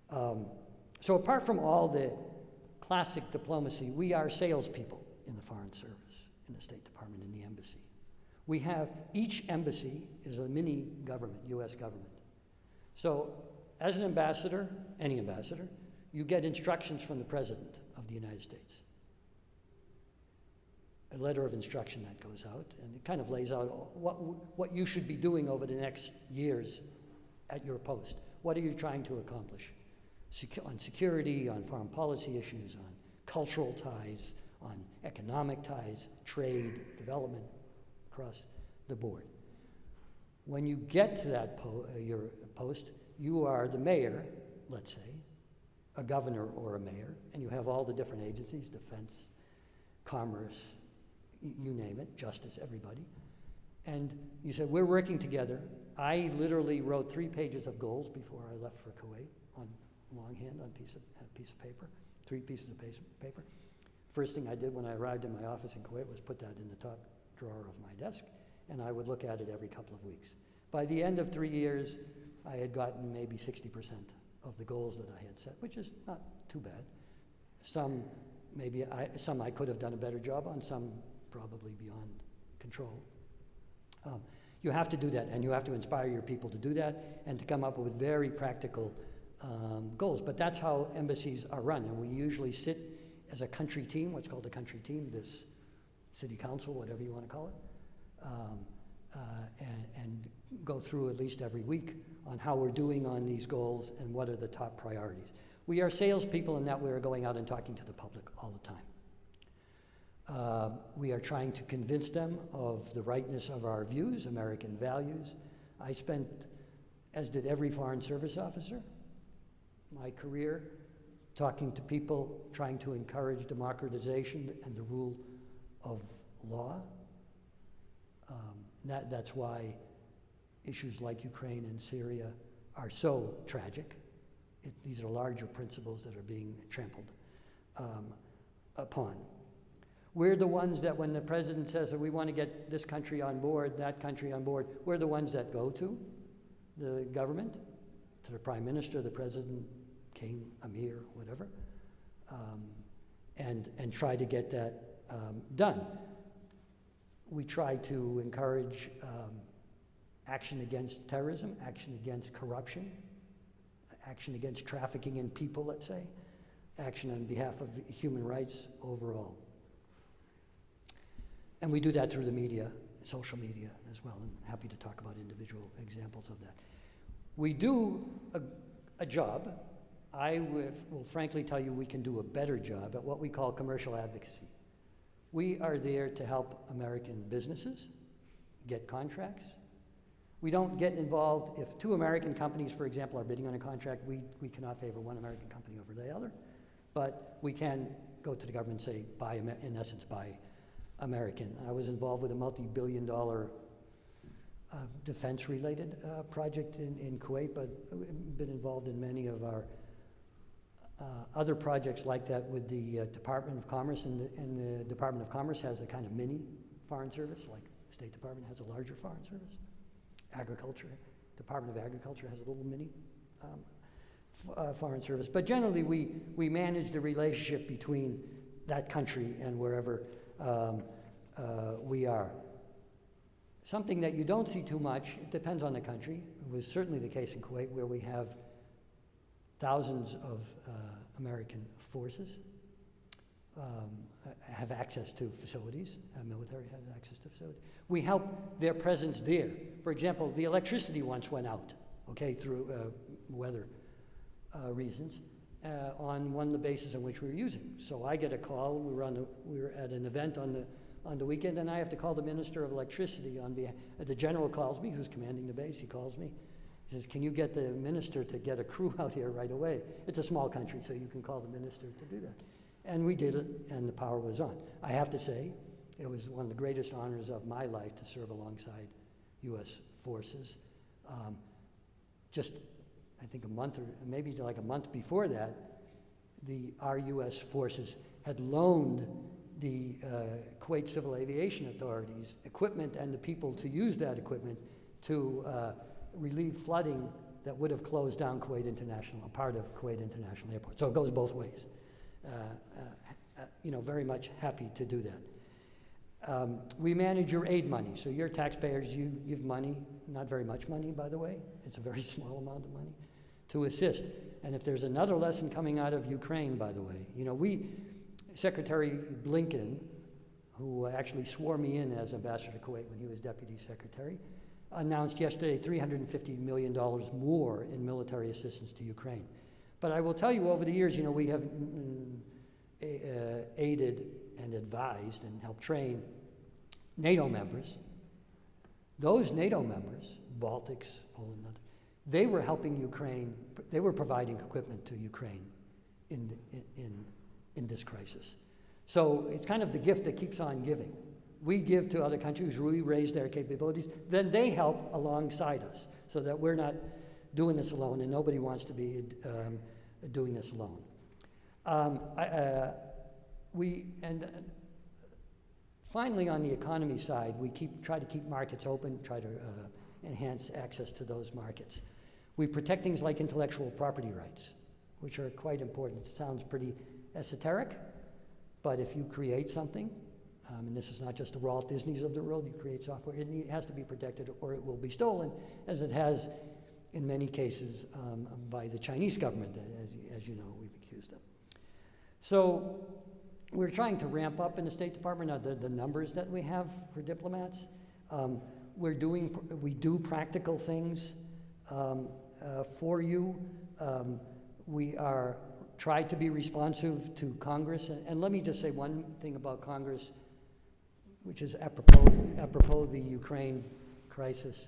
So apart from all the classic diplomacy, we are salespeople in the Foreign Service, in the State Department, in the embassy. We have, each embassy is a mini government, US government. So as an ambassador, any ambassador, you get instructions from the President of the United States. A letter of instruction that goes out, and it kind of lays out what you should be doing over the next years at your post. What are you trying to accomplish? On security, on foreign policy issues, on cultural ties, on economic ties, trade, development, across the board. When you get to that your post, you are the mayor, let's say, a governor or a mayor, and you have all the different agencies, defense, commerce, you name it, justice, everybody. And you said, we're working together. I literally wrote 3 pages of goals before I left for Kuwait on longhand on a piece of paper, 3 pieces of paper. First thing I did when I arrived in my office in Kuwait was put that in the top drawer of my desk, and I would look at it every couple of weeks. By the end of 3 years, I had gotten maybe 60% of the goals that I had set, which is not too bad. Some I could have done a better job on, some probably beyond control. You have to do that, and you have to inspire your people to do that and to come up with very practical goals. But that's how embassies are run, and we usually sit as a country team, what's called a country team, this city council, whatever you want to call it, and go through at least every week on how we're doing on these goals and what are the top priorities. We are salespeople in that we are going out and talking to the public all the time. We are trying to convince them of the rightness of our views, American values. I spent, as did every Foreign Service officer, my career talking to people, trying to encourage democratization and the rule of law. That's why issues like Ukraine and Syria are so tragic. These are larger principles that are being trampled upon. We're the ones that when the president says that we want to get this country on board, that country on board, we're the ones that go to the government, to the prime minister, the president, king, emir, whatever, and try to get that done. We try to encourage action against terrorism, action against corruption, action against trafficking in people, let's say, action on behalf of human rights overall. And we do that through the media, social media as well, and happy to talk about individual examples of that. We do a job. I will frankly tell you we can do a better job at what we call commercial advocacy. We are there to help American businesses get contracts. We don't get involved if two American companies, for example, are bidding on a contract. We cannot favor one American company over the other, but we can go to the government and say, buy, in essence, buy American. I was involved with a multi-billion-dollar defense-related project in Kuwait, but been involved in many of our other projects like that with the Department of Commerce, and the Department of Commerce has a kind of mini foreign service, like the State Department has a larger foreign service. Agriculture, Department of Agriculture has a little mini foreign service. But generally, we manage the relationship between that country and wherever we are. Something that you don't see too much, it depends on the country. It was certainly the case in Kuwait, where we have thousands of American forces have access to facilities, military has access to facilities. We help their presence there. For example, the electricity once went out, okay, through weather reasons, on one of the bases on which we were using. So I get a call, we were at an event on the weekend, and I have to call the Minister of Electricity on behalf, the general calls me, who's commanding the base, he calls me. He says, can you get the minister to get a crew out here right away? It's a small country, so you can call the minister to do that. And we did it, and the power was on. I have to say, it was one of the greatest honors of my life to serve alongside U.S. forces. Just, I think a month or maybe like a month before that, our U.S. forces had loaned the Kuwait Civil Aviation Authorities equipment and the people to use that equipment to relieve flooding that would have closed down Kuwait International, a part of Kuwait International Airport. So it goes both ways. Very much happy to do that. We manage your aid money. So your taxpayers, you give money, not very much money, by the way. It's a very small amount of money to assist. And if there's another lesson coming out of Ukraine, by the way, Secretary Blinken, who actually swore me in as ambassador to Kuwait when he was deputy secretary, announced yesterday $350 million more in military assistance to Ukraine. But I will tell you, over the years, we have aided and advised and helped train NATO members. Those NATO members, Baltics, Poland, they were helping Ukraine, they were providing equipment to Ukraine in this crisis. So it's kind of the gift that keeps on giving. We give to other countries, we raise their capabilities, then they help alongside us so that we're not doing this alone, and nobody wants to be doing this alone. Finally, on the economy side, we try to keep markets open, try to enhance access to those markets. We protect things like intellectual property rights, which are quite important. It sounds pretty esoteric, but if you create something, and this is not just the Walt Disneys of the world, you create software, it has to be protected or it will be stolen, as it has in many cases by the Chinese government, as you know, we've accused them. So we're trying to ramp up in the State Department the numbers that we have for diplomats. We do practical things for you. We try to be responsive to Congress. And let me just say one thing about Congress, which is apropos the Ukraine crisis.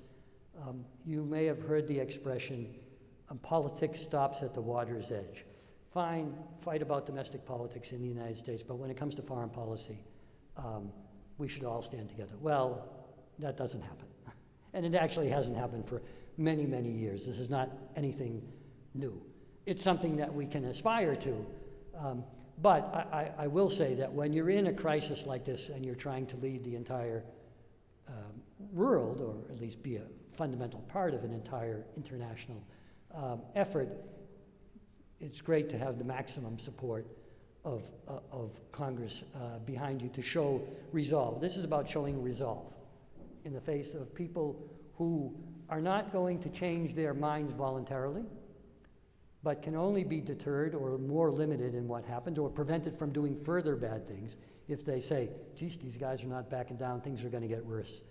You may have heard the expression, politics stops at the water's edge. Fine, fight about domestic politics in the United States, but when it comes to foreign policy, we should all stand together. Well, that doesn't happen. And it actually hasn't happened many, many years. This is not anything new. It's something that we can aspire to. But I will say that when you're in a crisis like this and you're trying to lead the entire world, or at least be a fundamental part of an entire international effort, it's great to have the maximum support of Congress behind you to show resolve. This is about showing resolve in the face of people who are not going to change their minds voluntarily, but can only be deterred or more limited in what happens or prevented from doing further bad things if they say, geez, these guys are not backing down, things are going to get worse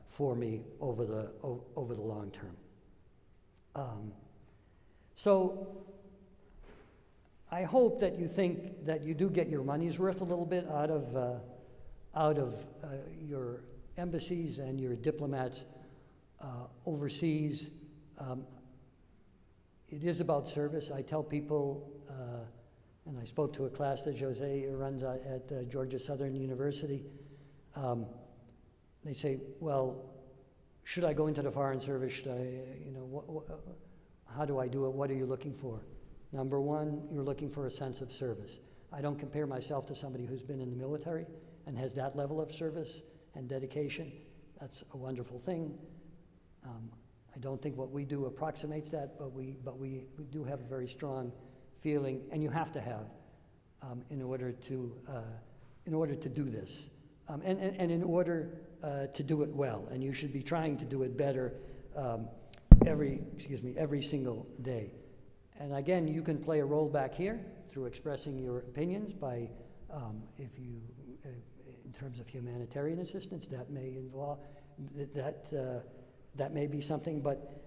for me over the long term. So I hope that you think that you do get your money's worth a little bit out of your embassies and your diplomats overseas. It is about service. I tell people, and I spoke to a class that Jose runs at Georgia Southern University. They say, well, should I go into the Foreign Service? Should I, how do I do it? What are you looking for? Number one, you're looking for a sense of service. I don't compare myself to somebody who's been in the military and has that level of service and dedication. That's a wonderful thing. I don't think what we do approximates that, but we do have a very strong feeling, and you have to have in order to do this, and in order to do it well. And you should be trying to do it better every single day. And again, you can play a role back here through expressing your opinions by, in terms of humanitarian assistance, that may involve that may be something, but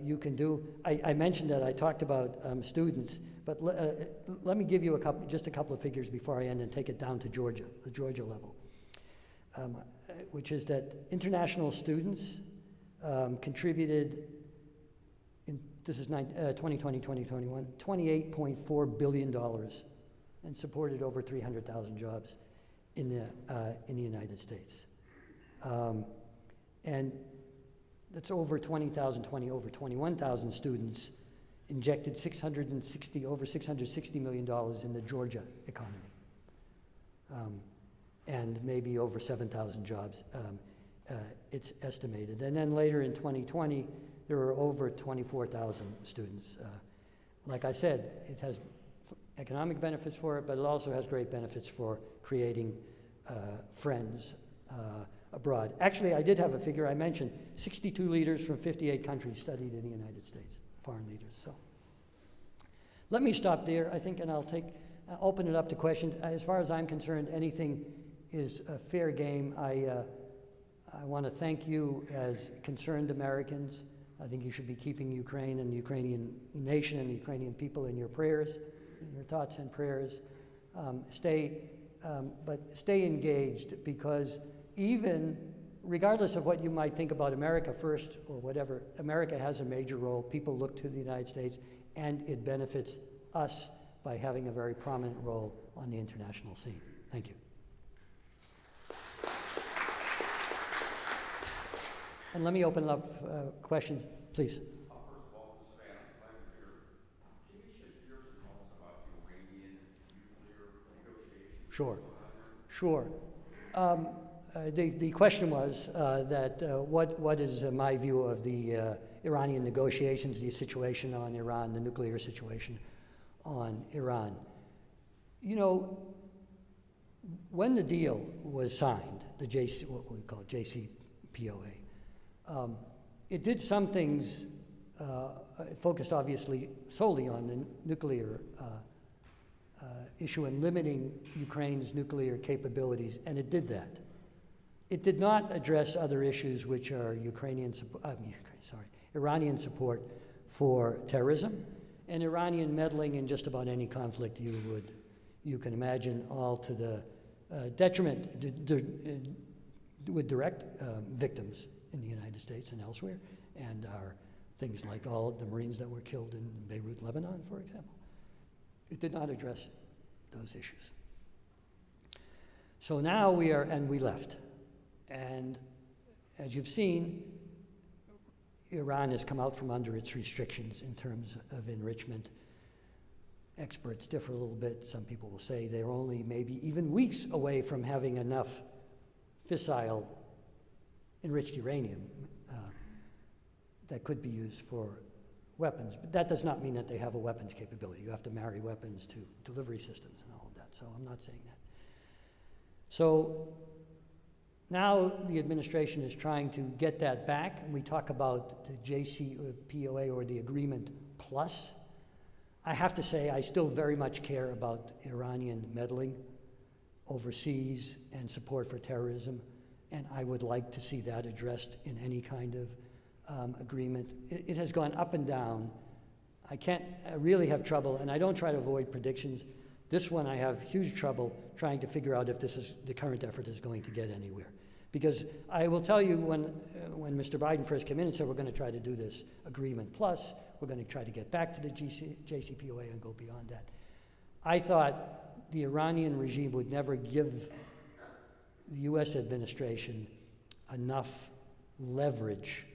you can do. I mentioned that I talked about students, but let me give you just a couple of figures before I end and take it down to Georgia, the Georgia level, which is that international students contributed, this is 2020, 2021, $28.4 billion and supported over 300,000 jobs in the United States. And that's over 21,000 students injected over $660 million in the Georgia economy, and maybe over 7,000 jobs, it's estimated. And then later in 2020, there were over 24,000 students. Like I said, it has economic benefits for it, but it also has great benefits for creating friends abroad. Actually, I did have a figure I mentioned. 62 leaders from 58 countries studied in the United States, foreign leaders. So let me stop there, I think, and I'll open it up to questions. As far as I'm concerned, anything is a fair game. I want to thank you as concerned Americans. I think you should be keeping Ukraine and the Ukrainian nation and the Ukrainian people in your prayers, in your thoughts and prayers. But stay engaged, because even regardless of what you might think about America first or whatever, America has a major role. People look to the United States, and it benefits us by having a very prominent role on the international scene. Thank you. And let me open up questions, please. First of all, Mr. Van, I'm glad you're here. Can you shift gears and tell us about the Iranian nuclear negotiations? Sure. The question was that what is my view of the Iranian negotiations, the situation on Iran, the nuclear situation on Iran. You know, when the deal was signed, what we call JCPOA, it did some things, it focused obviously solely on the nuclear issue and limiting Ukraine's nuclear capabilities, and it did that. It did not address other issues, which are Iranian support for terrorism and Iranian meddling in just about any conflict you can imagine, all to the detriment with direct victims in the United States and elsewhere, and are things like all of the Marines that were killed in Beirut, Lebanon, for example. It did not address those issues. So now we left. And as you've seen, Iran has come out from under its restrictions in terms of enrichment. Experts differ a little bit. Some people will say they're only maybe even weeks away from having enough fissile enriched uranium that could be used for weapons. But that does not mean that they have a weapons capability. You have to marry weapons to delivery systems and all of that. So I'm not saying that. So now the administration is trying to get that back. And we talk about the JCPOA or the Agreement Plus. I have to say I still very much care about Iranian meddling overseas and support for terrorism. And I would like to see that addressed in any kind of agreement. It has gone up and down. I really have trouble, and I don't try to avoid predictions. This one I have huge trouble trying to figure out if the current effort is going to get anywhere. Because I will tell you when Mr. Biden first came in and said we're going to try to do this Agreement Plus, we're going to try to get back to the JCPOA and go beyond that. I thought the Iranian regime would never give the US administration enough leverage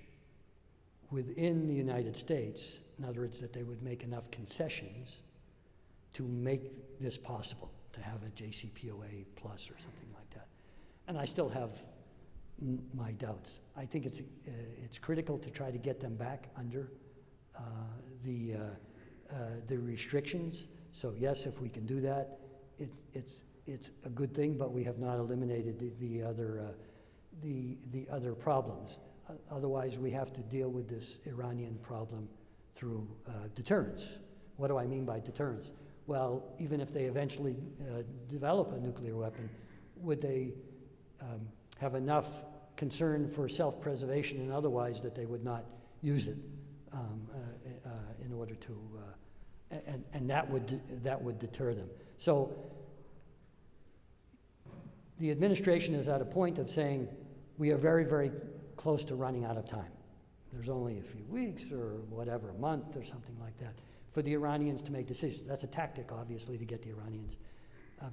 within the United States, in other words, that they would make enough concessions to make this possible, to have a JCPOA plus or something like that. And I still have my doubts. I think it's critical to try to get them back under the restrictions. So yes, if we can do that, it's a good thing, but we have not eliminated the other problems. Otherwise, we have to deal with this Iranian problem through deterrence. What do I mean by deterrence? Well, even if they eventually develop a nuclear weapon, would they have enough concern for self-preservation and otherwise that they would not use it in order to, and that would deter them. So the administration is at a point of saying, we are very, very close to running out of time. There's only a few weeks or whatever, a month or something like that, for the Iranians to make decisions. That's a tactic, obviously, to get the Iranians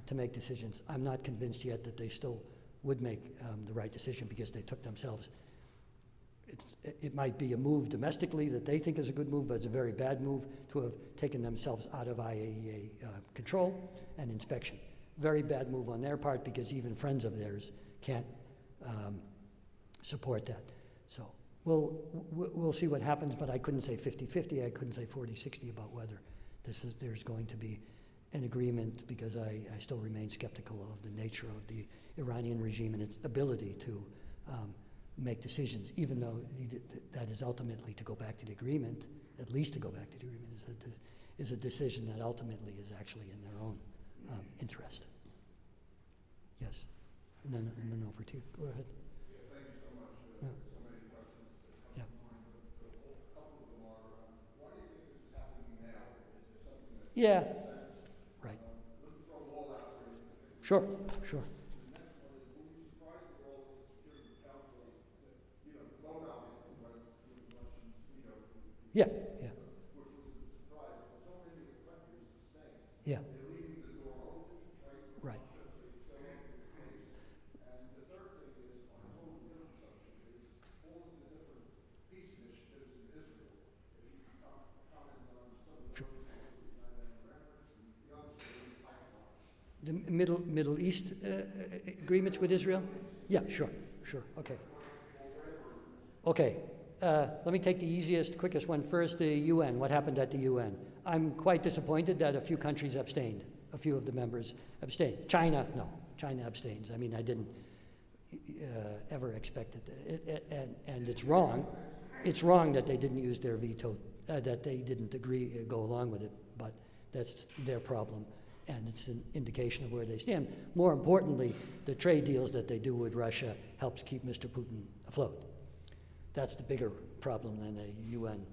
to make decisions. I'm not convinced yet that they still would make the right decision because they took themselves. It might be a move domestically that they think is a good move, but it's a very bad move to have taken themselves out of IAEA control and inspection. Very bad move on their part because even friends of theirs can't support that. So we'll see what happens, but I couldn't say 50-50, I couldn't say 40-60 about whether there's going to be an agreement because I still remain skeptical of the nature of the Iranian regime and its ability to make decisions, even though that is ultimately to go back to the agreement, at least to go back to the agreement is a decision that ultimately is actually in their own interest. Yes, and then over to you, go ahead. Yeah, thank you so much. Yeah. So many questions that come to mind, but a couple of them are, why do you think this is happening now? Is there something that Yeah, makes sense? right. Let's throw it all out there. Sure. The next one is, were you surprised at all at the Security Council that, the vote obviously went with the Russians, Yeah. which was a surprise, but so many of the countries abstained. Yeah. They're leaving the door open, right? Right. And the third thing is, on a totally different subject, is all of the different peace initiatives in Israel. If you could comment on some of those, the United Arab Emirates and the others that are in the pipeline. The Middle East agreements with Israel? Yeah, sure, okay. Okay, let me take the easiest, quickest one first, the UN, what happened at the UN. I'm quite disappointed that a few countries abstained, a few of the members abstained. China, no, China abstains. I mean, I didn't ever expect it, and it's wrong. It's wrong that they didn't use their veto, that they didn't go along with it, but that's their problem. And it's an indication of where they stand. More importantly, the trade deals that they do with Russia helps keep Mr. Putin afloat. That's the bigger problem than a UN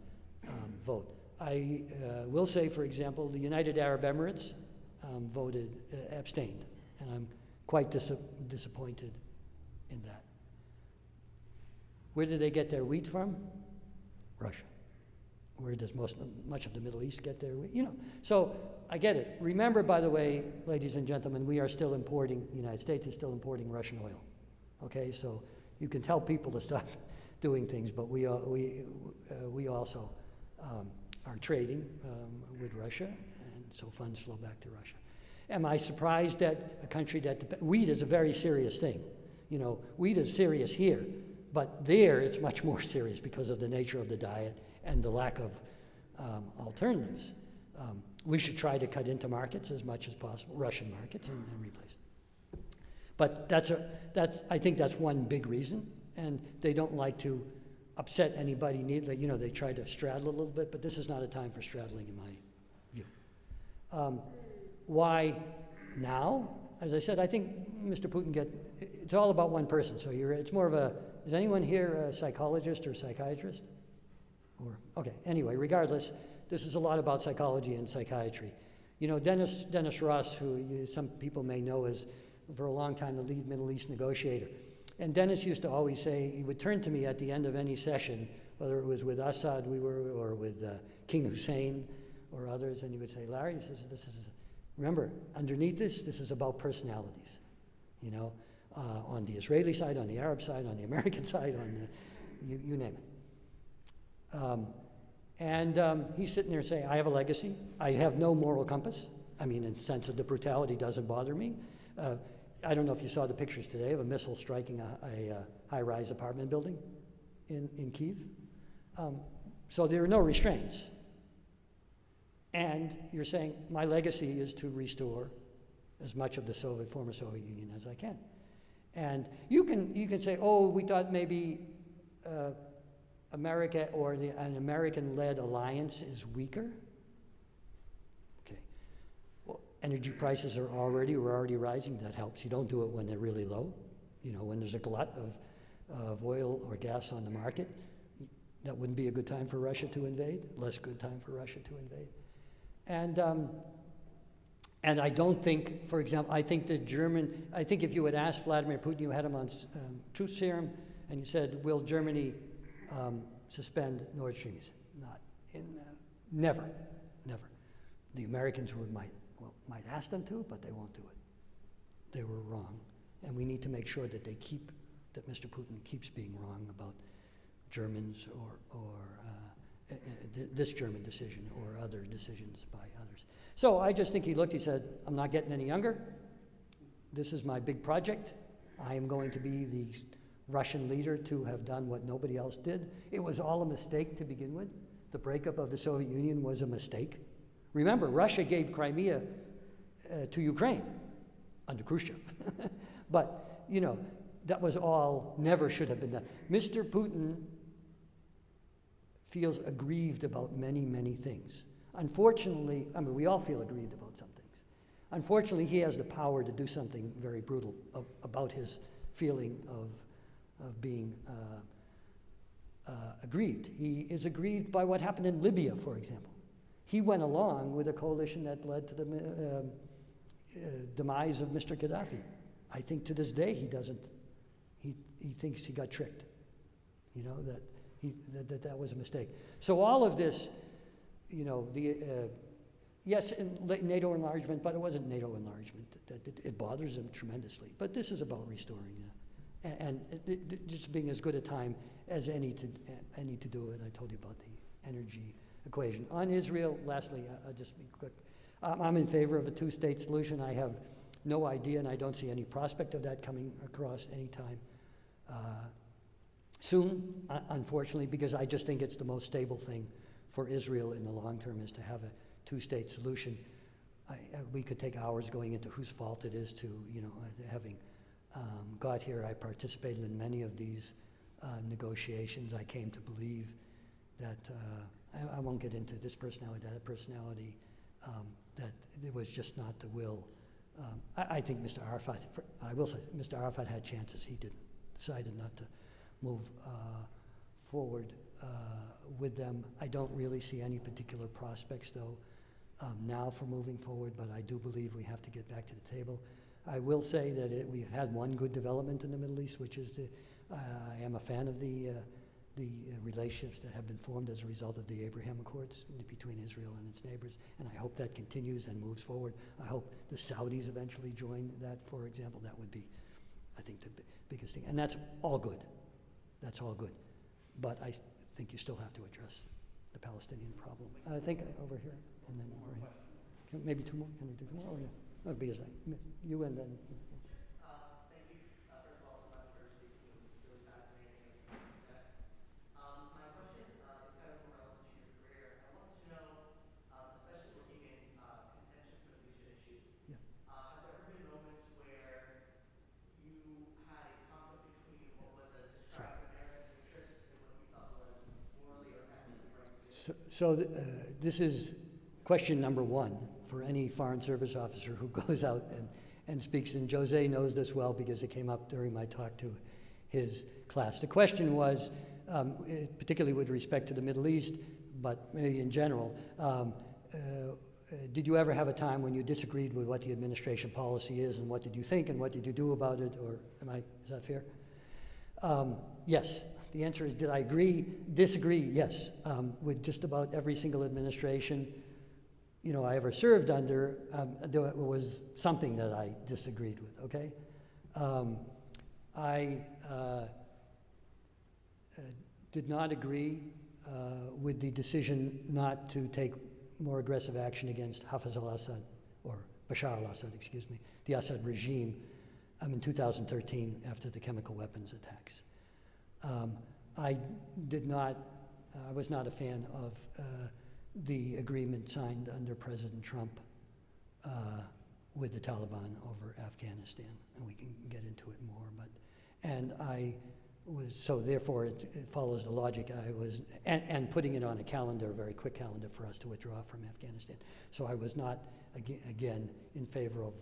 vote. I will say, for example, the United Arab Emirates abstained, and I'm quite disappointed in that. Where do they get their wheat from? Russia. Where does much of the Middle East get their wheat? So I get it. Remember, by the way, ladies and gentlemen, we are still importing, the United States is still importing Russian oil. Okay, so you can tell people to stop doing things, but we also are trading with Russia, and so funds flow back to Russia. Am I surprised that a country that wheat is a very serious thing? You know, wheat is serious here, but there it's much more serious because of the nature of the diet and the lack of alternatives. We should try to cut into markets as much as possible, Russian markets, and replace. But I think that's one big reason, and they don't like to upset anybody. You know, they try to straddle a little bit, but this is not a time for straddling, in my view. Why now? As I said, I think Mr. Putin it's all about one person. So it's more of is anyone here a psychologist or psychiatrist? Okay, anyway, regardless, this is a lot about psychology and psychiatry. You know, Dennis Ross, who some people may know as, for a long time, the lead Middle East negotiator. And Dennis used to always say, he would turn to me at the end of any session, whether it was with Assad or with King Hussein or others, and he would say, Larry, remember, underneath this is about personalities. You know, on the Israeli side, on the Arab side, on the American side, you name it. He's sitting there saying, I have a legacy. I have no moral compass. I mean, in the sense of the brutality doesn't bother me. I don't know if you saw the pictures today of a missile striking a high-rise apartment building in Kyiv. So there are no restraints. And you're saying, my legacy is to restore as much of the former Soviet Union as I can. And you can say, oh, we thought maybe America or an American-led alliance is weaker. Okay. Well, energy prices are already rising. That helps. You don't do it when they're really low. You know, when there's a glut of oil or gas on the market, that wouldn't be a good time for Russia to invade. Less good time for Russia to invade. And I don't think, for example, I think if you had asked Vladimir Putin, you had him on truth serum, and you said, will Germany suspend Nord Stream? He said, never. The Americans might ask them to, but they won't do it. They were wrong. And we need to make sure that that Mr. Putin keeps being wrong about Germans or this German decision or other decisions by others. So I just think he said, I'm not getting any younger. This is my big project. I am going to be the Russian leader to have done what nobody else did. It was all a mistake to begin with. The breakup of the Soviet Union was a mistake. Remember, Russia gave Crimea to Ukraine under Khrushchev. But, you know, that was all never should have been done. Mr. Putin feels aggrieved about many, many things. Unfortunately, I mean, we all feel aggrieved about some things. Unfortunately, he has the power to do something very brutal about his feeling of being aggrieved. He is aggrieved by what happened in Libya, for example. He went along with a coalition that led to the demise of Mr. Gaddafi. I think to this day he thinks he got tricked, you know, that was a mistake. So all of this, you know, yes, NATO enlargement, but it wasn't NATO enlargement. It bothers him tremendously. But this is about restoring, and just being as good a time as any to do it. I told you about the energy equation. On Israel, lastly, I'll just be quick. I'm in favor of a two-state solution. I have no idea, and I don't see any prospect of that coming across anytime soon, unfortunately, because I just think it's the most stable thing for Israel in the long term is to have a two-state solution. We could take hours going into whose fault it is to, you know, having got here. I participated in many of these negotiations. I came to believe that, I won't get into this personality, that personality, that it was just not the will. I think Mr. Arafat, I will say, Mr. Arafat had chances. He decided not to move forward with them. I don't really see any particular prospects, though, now for moving forward, but I do believe we have to get back to the table. I will say that we've had one good development in the Middle East, which is I am a fan of the relationships that have been formed as a result of the Abraham Accords between Israel and its neighbors, and I hope that continues and moves forward. I hope the Saudis eventually join that, for example. That would be, I think, the biggest thing, and that's all good. That's all good. but I think you still have to address the Palestinian problem. I think over here, and then over here. Maybe two more? Can I do two more? Oh, yeah. Oh, because you and then. Thank you, first of all, so much for speaking. It was really fascinating, as you said. My question is kind of more relevant to your career. I want to know, especially working in contentious Middle Eastern issues, have there ever been moments where you had a conflict between what was a described American interest and what you thought was morally or ethically right to do? So this is question number one for any Foreign Service officer who goes out and speaks, and Jose knows this well because it came up during my talk to his class. The question was, particularly with respect to the Middle East, but maybe in general, did you ever have a time when you disagreed with what the administration policy is, and what did you think, and what did you do about it, or is that fair? Yes. The answer is, did I disagree? Yes. With just about every single administration I ever served under, there was something that I disagreed with, okay? I did not agree with the decision not to take more aggressive action against Hafez al-Assad, or Bashar al-Assad, excuse me, the Assad regime in 2013 after the chemical weapons attacks. I was not a fan of the agreement signed under President Trump with the Taliban over Afghanistan, and we can get into it more. So therefore it follows the logic. And putting it on a calendar, a very quick calendar for us to withdraw from Afghanistan. So I was not, again, in favor of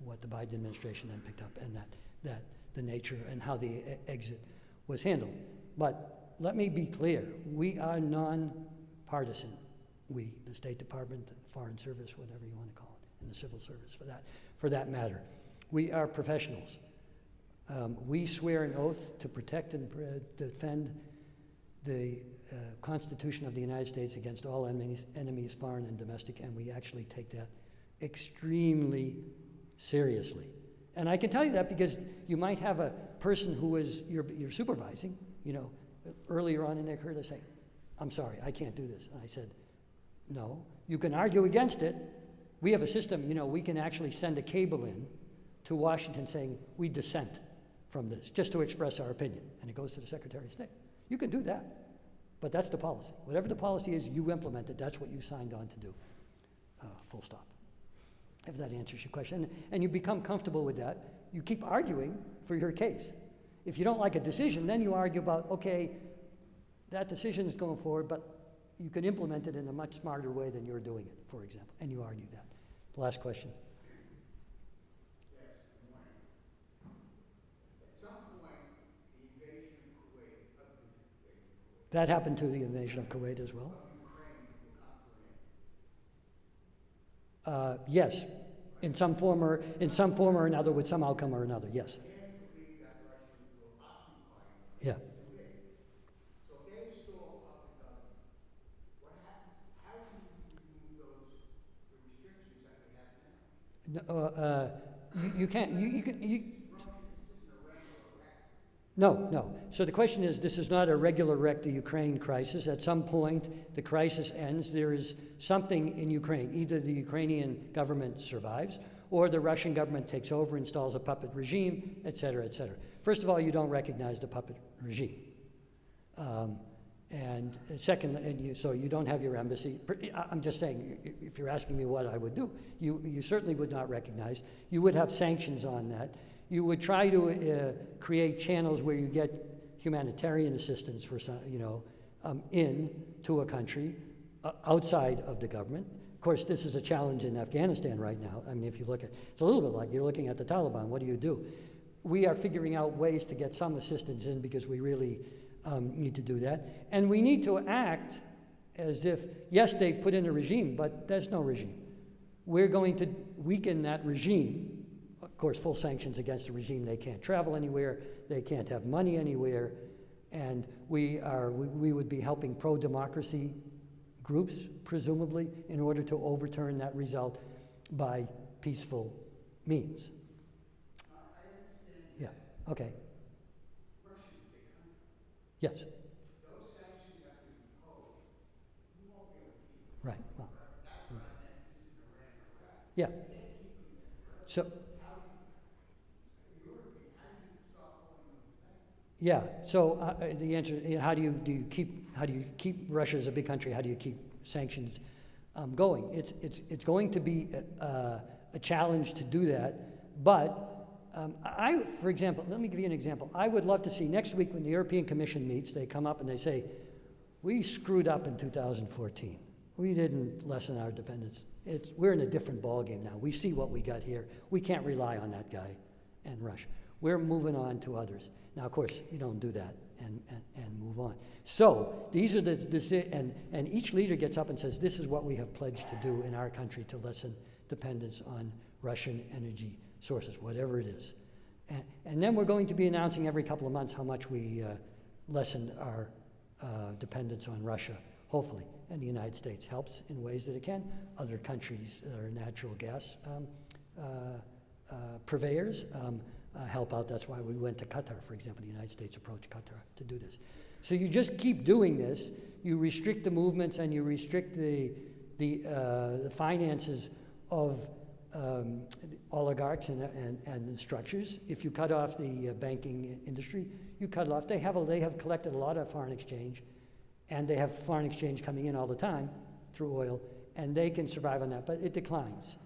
what the Biden administration then picked up, and that the nature and how the exit was handled. But let me be clear, we are non-partisan. We, the State Department, the Foreign Service, whatever you want to call it, and the civil service for that matter. We are professionals. We swear an oath to protect and defend the Constitution of the United States against all enemies, foreign and domestic, and we actually take that extremely seriously. And I can tell you that because you might have a person who is you're supervising, earlier on in their career, they say, I'm sorry, I can't do this. And I said, no, you can argue against it. We have a system, we can actually send a cable in to Washington saying, we dissent from this, just to express our opinion. And it goes to the Secretary of State. You can do that, but that's the policy. Whatever the policy is, you implement it. That's what you signed on to do. Full stop. If that answers your question. And you become comfortable with that, you keep arguing for your case. If you don't like a decision, then you argue about, okay, that decision is going forward, but you can implement it in a much smarter way than you're doing it, for example, and you argue that. The last question. Yes, good morning. At some point, the invasion of Kuwait, That happened to the invasion of Kuwait as well? Ukraine will come to an end. Yes, in some form or another, with some outcome or another, yes. And believe that Russians will occupy Yeah. Kuwait. So if they install puppet government, what happens? How do you remove the restrictions that we have now? You can't, you can, This isn't a regular act. no. So the question is, this is not a regular wreck, the Ukraine crisis. At some point, the crisis ends. There is something in Ukraine. Either the Ukrainian government survives, or the Russian government takes over, installs a puppet regime, et cetera, et cetera. First of all, you don't recognize the puppet regime. And second, so you don't have your embassy. I'm just saying, if you're asking me what I would do, you certainly would not recognize. You would have sanctions on that. You would try to create channels where you get humanitarian assistance for some, into a country outside of the government. Of course, this is a challenge in Afghanistan right now. I mean, if you look at, it's a little bit like you're looking at the Taliban. What do? We are figuring out ways to get some assistance in because we really need to do that. And we need to act as if, yes, they put in a regime, but there's no regime. We're going to weaken that regime. Of course, full sanctions against the regime. They can't travel anywhere. They can't have money anywhere. And we would be helping pro-democracy groups, presumably, in order to overturn that result by peaceful means. I understand Yeah, okay. Russia's a big country. Yes. Yeah. So. Yeah. So the answer: how do you keep Russia as a big country? How do you keep sanctions going? It's going to be a challenge to do that. But for example, let me give you an example. I would love to see next week when the European Commission meets, they come up and they say, "We screwed up in 2014. We didn't lessen our dependence. We're in a different ballgame now. We see what we got here. We can't rely on that guy and Russia. We're moving on to others." Now, of course, you don't do that and move on. So these are and each leader gets up and says, "This is what we have pledged to do in our country to lessen dependence on Russian energy sources, whatever it is." And then we're going to be announcing every couple of months how much we lessened our dependence on Russia, hopefully. And the United States helps in ways that it can. Other countries that are natural gas purveyors help out. That's why we went to Qatar, for example. The United States approached Qatar to do this. So you just keep doing this. You restrict the movements and you restrict the finances of oligarchs and structures. If you cut off the banking industry, you cut it off. They have collected a lot of foreign exchange, and they have foreign exchange coming in all the time through oil, and they can survive on that, but it declines.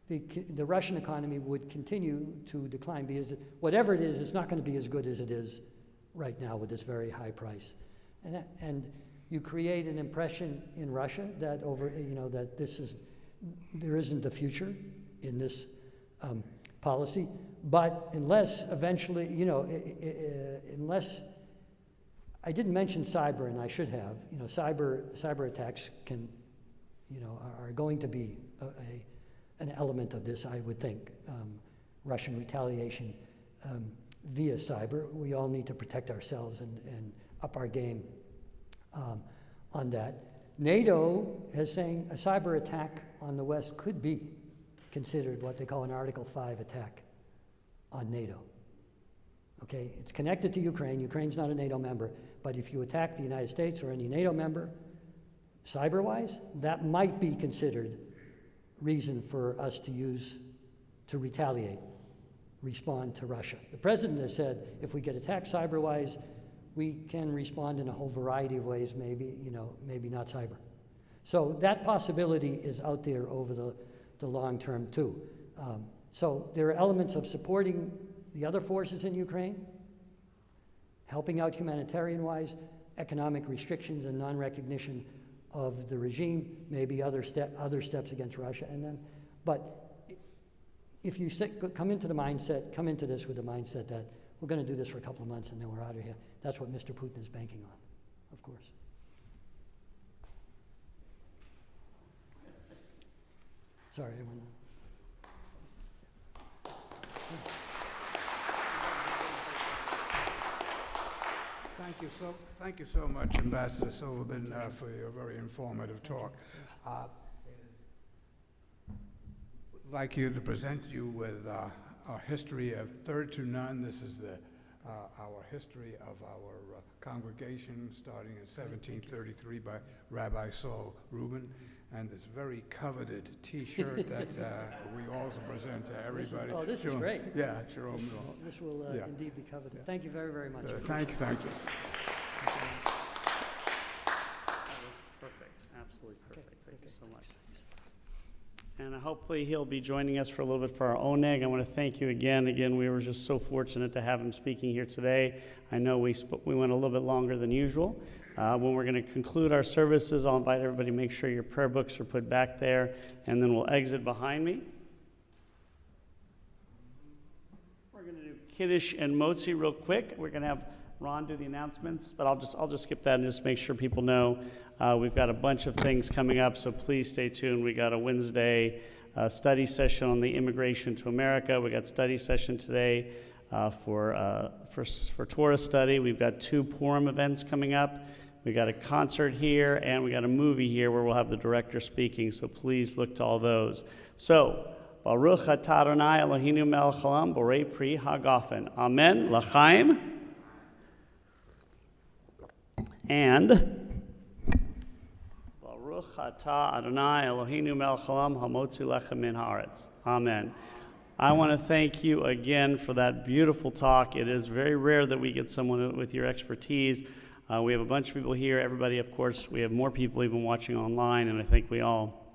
The Russian economy would continue to decline because whatever it is, it's not going to be as good as it is right now with this very high price. And you create an impression in Russia that that there isn't a future in this policy. But unless eventually, unless I didn't mention cyber, and I should have. Cyber attacks are going to be an element of this, I would think. Russian retaliation via cyber. We all need to protect ourselves and up our game on that. NATO is saying a cyber attack on the West could be considered what they call an Article 5 attack on NATO. Okay, it's connected to Ukraine. Ukraine's not a NATO member, but if you attack the United States or any NATO member, cyber-wise, that might be considered reason for us to retaliate, respond to Russia. The president has said if we get attacked cyber-wise, we can respond in a whole variety of ways, maybe not cyber. So that possibility is out there over the long term too. So there are elements of supporting the other forces in Ukraine, helping out humanitarian-wise, economic restrictions and non-recognition of the regime, maybe other steps against Russia, but if you come into this with the mindset that we're going to do this for a couple of months and then we're out of here, that's what Mr. Putin is banking on, of course. Sorry, everyone. Thank you so much, Ambassador Silverman, for your very informative talk. I'd like you to present you with our history of third to none. This is our history of our congregation, starting in 1733 by Rabbi Saul Rubin, and this very coveted T-shirt that we also present to everybody. This is great. Yeah, Jerome. This will indeed be coveted. Yeah. Thank you very, very much. Thank you. Perfect. Absolutely perfect. Thank you so much. And hopefully he'll be joining us for a little bit for our oneg. I want to thank you again. Again, we were just so fortunate to have him speaking here today. I know we went a little bit longer than usual. When we're going to conclude our services, I'll invite everybody to make sure your prayer books are put back there, and then we'll exit behind me. We're going to do Kiddush and Motzi real quick. We're going to have Ron do the announcements, but I'll just skip that and just make sure people know we've got a bunch of things coming up, so please stay tuned. We got a Wednesday study session on the immigration to America. We got study session today for Torah study. We've got 2 Purim events coming up. We got a concert here, and we got a movie here where we'll have the director speaking, so please look to all those. So, Baruch atah Adonai Eloheinu melech haolam borei pri hagafen. Amen. L'chaim. And Baruch Baruch atah Adonai Eloheinu melech haolam hamotzi lechem min haaretz. Amen. I want to thank you again for that beautiful talk. It is very rare that we get someone with your expertise. We have a bunch of people here. Everybody, of course, we have more people even watching online, and I think we all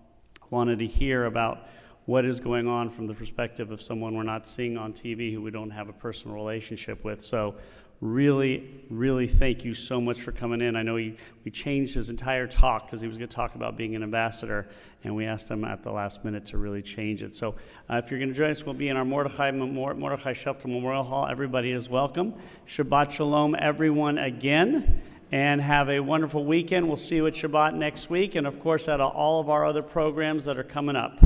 wanted to hear about what is going on from the perspective of someone we're not seeing on TV who we don't have a personal relationship with. So really, really thank you so much for coming in. I know we changed his entire talk because he was going to talk about being an ambassador, and we asked him at the last minute to really change it. So if you're going to join us, we'll be in our Mordechai Shefter Memorial Hall. Everybody is welcome. Shabbat Shalom, everyone, again, and have a wonderful weekend. We'll see you at Shabbat next week, and of course at all of our other programs that are coming up.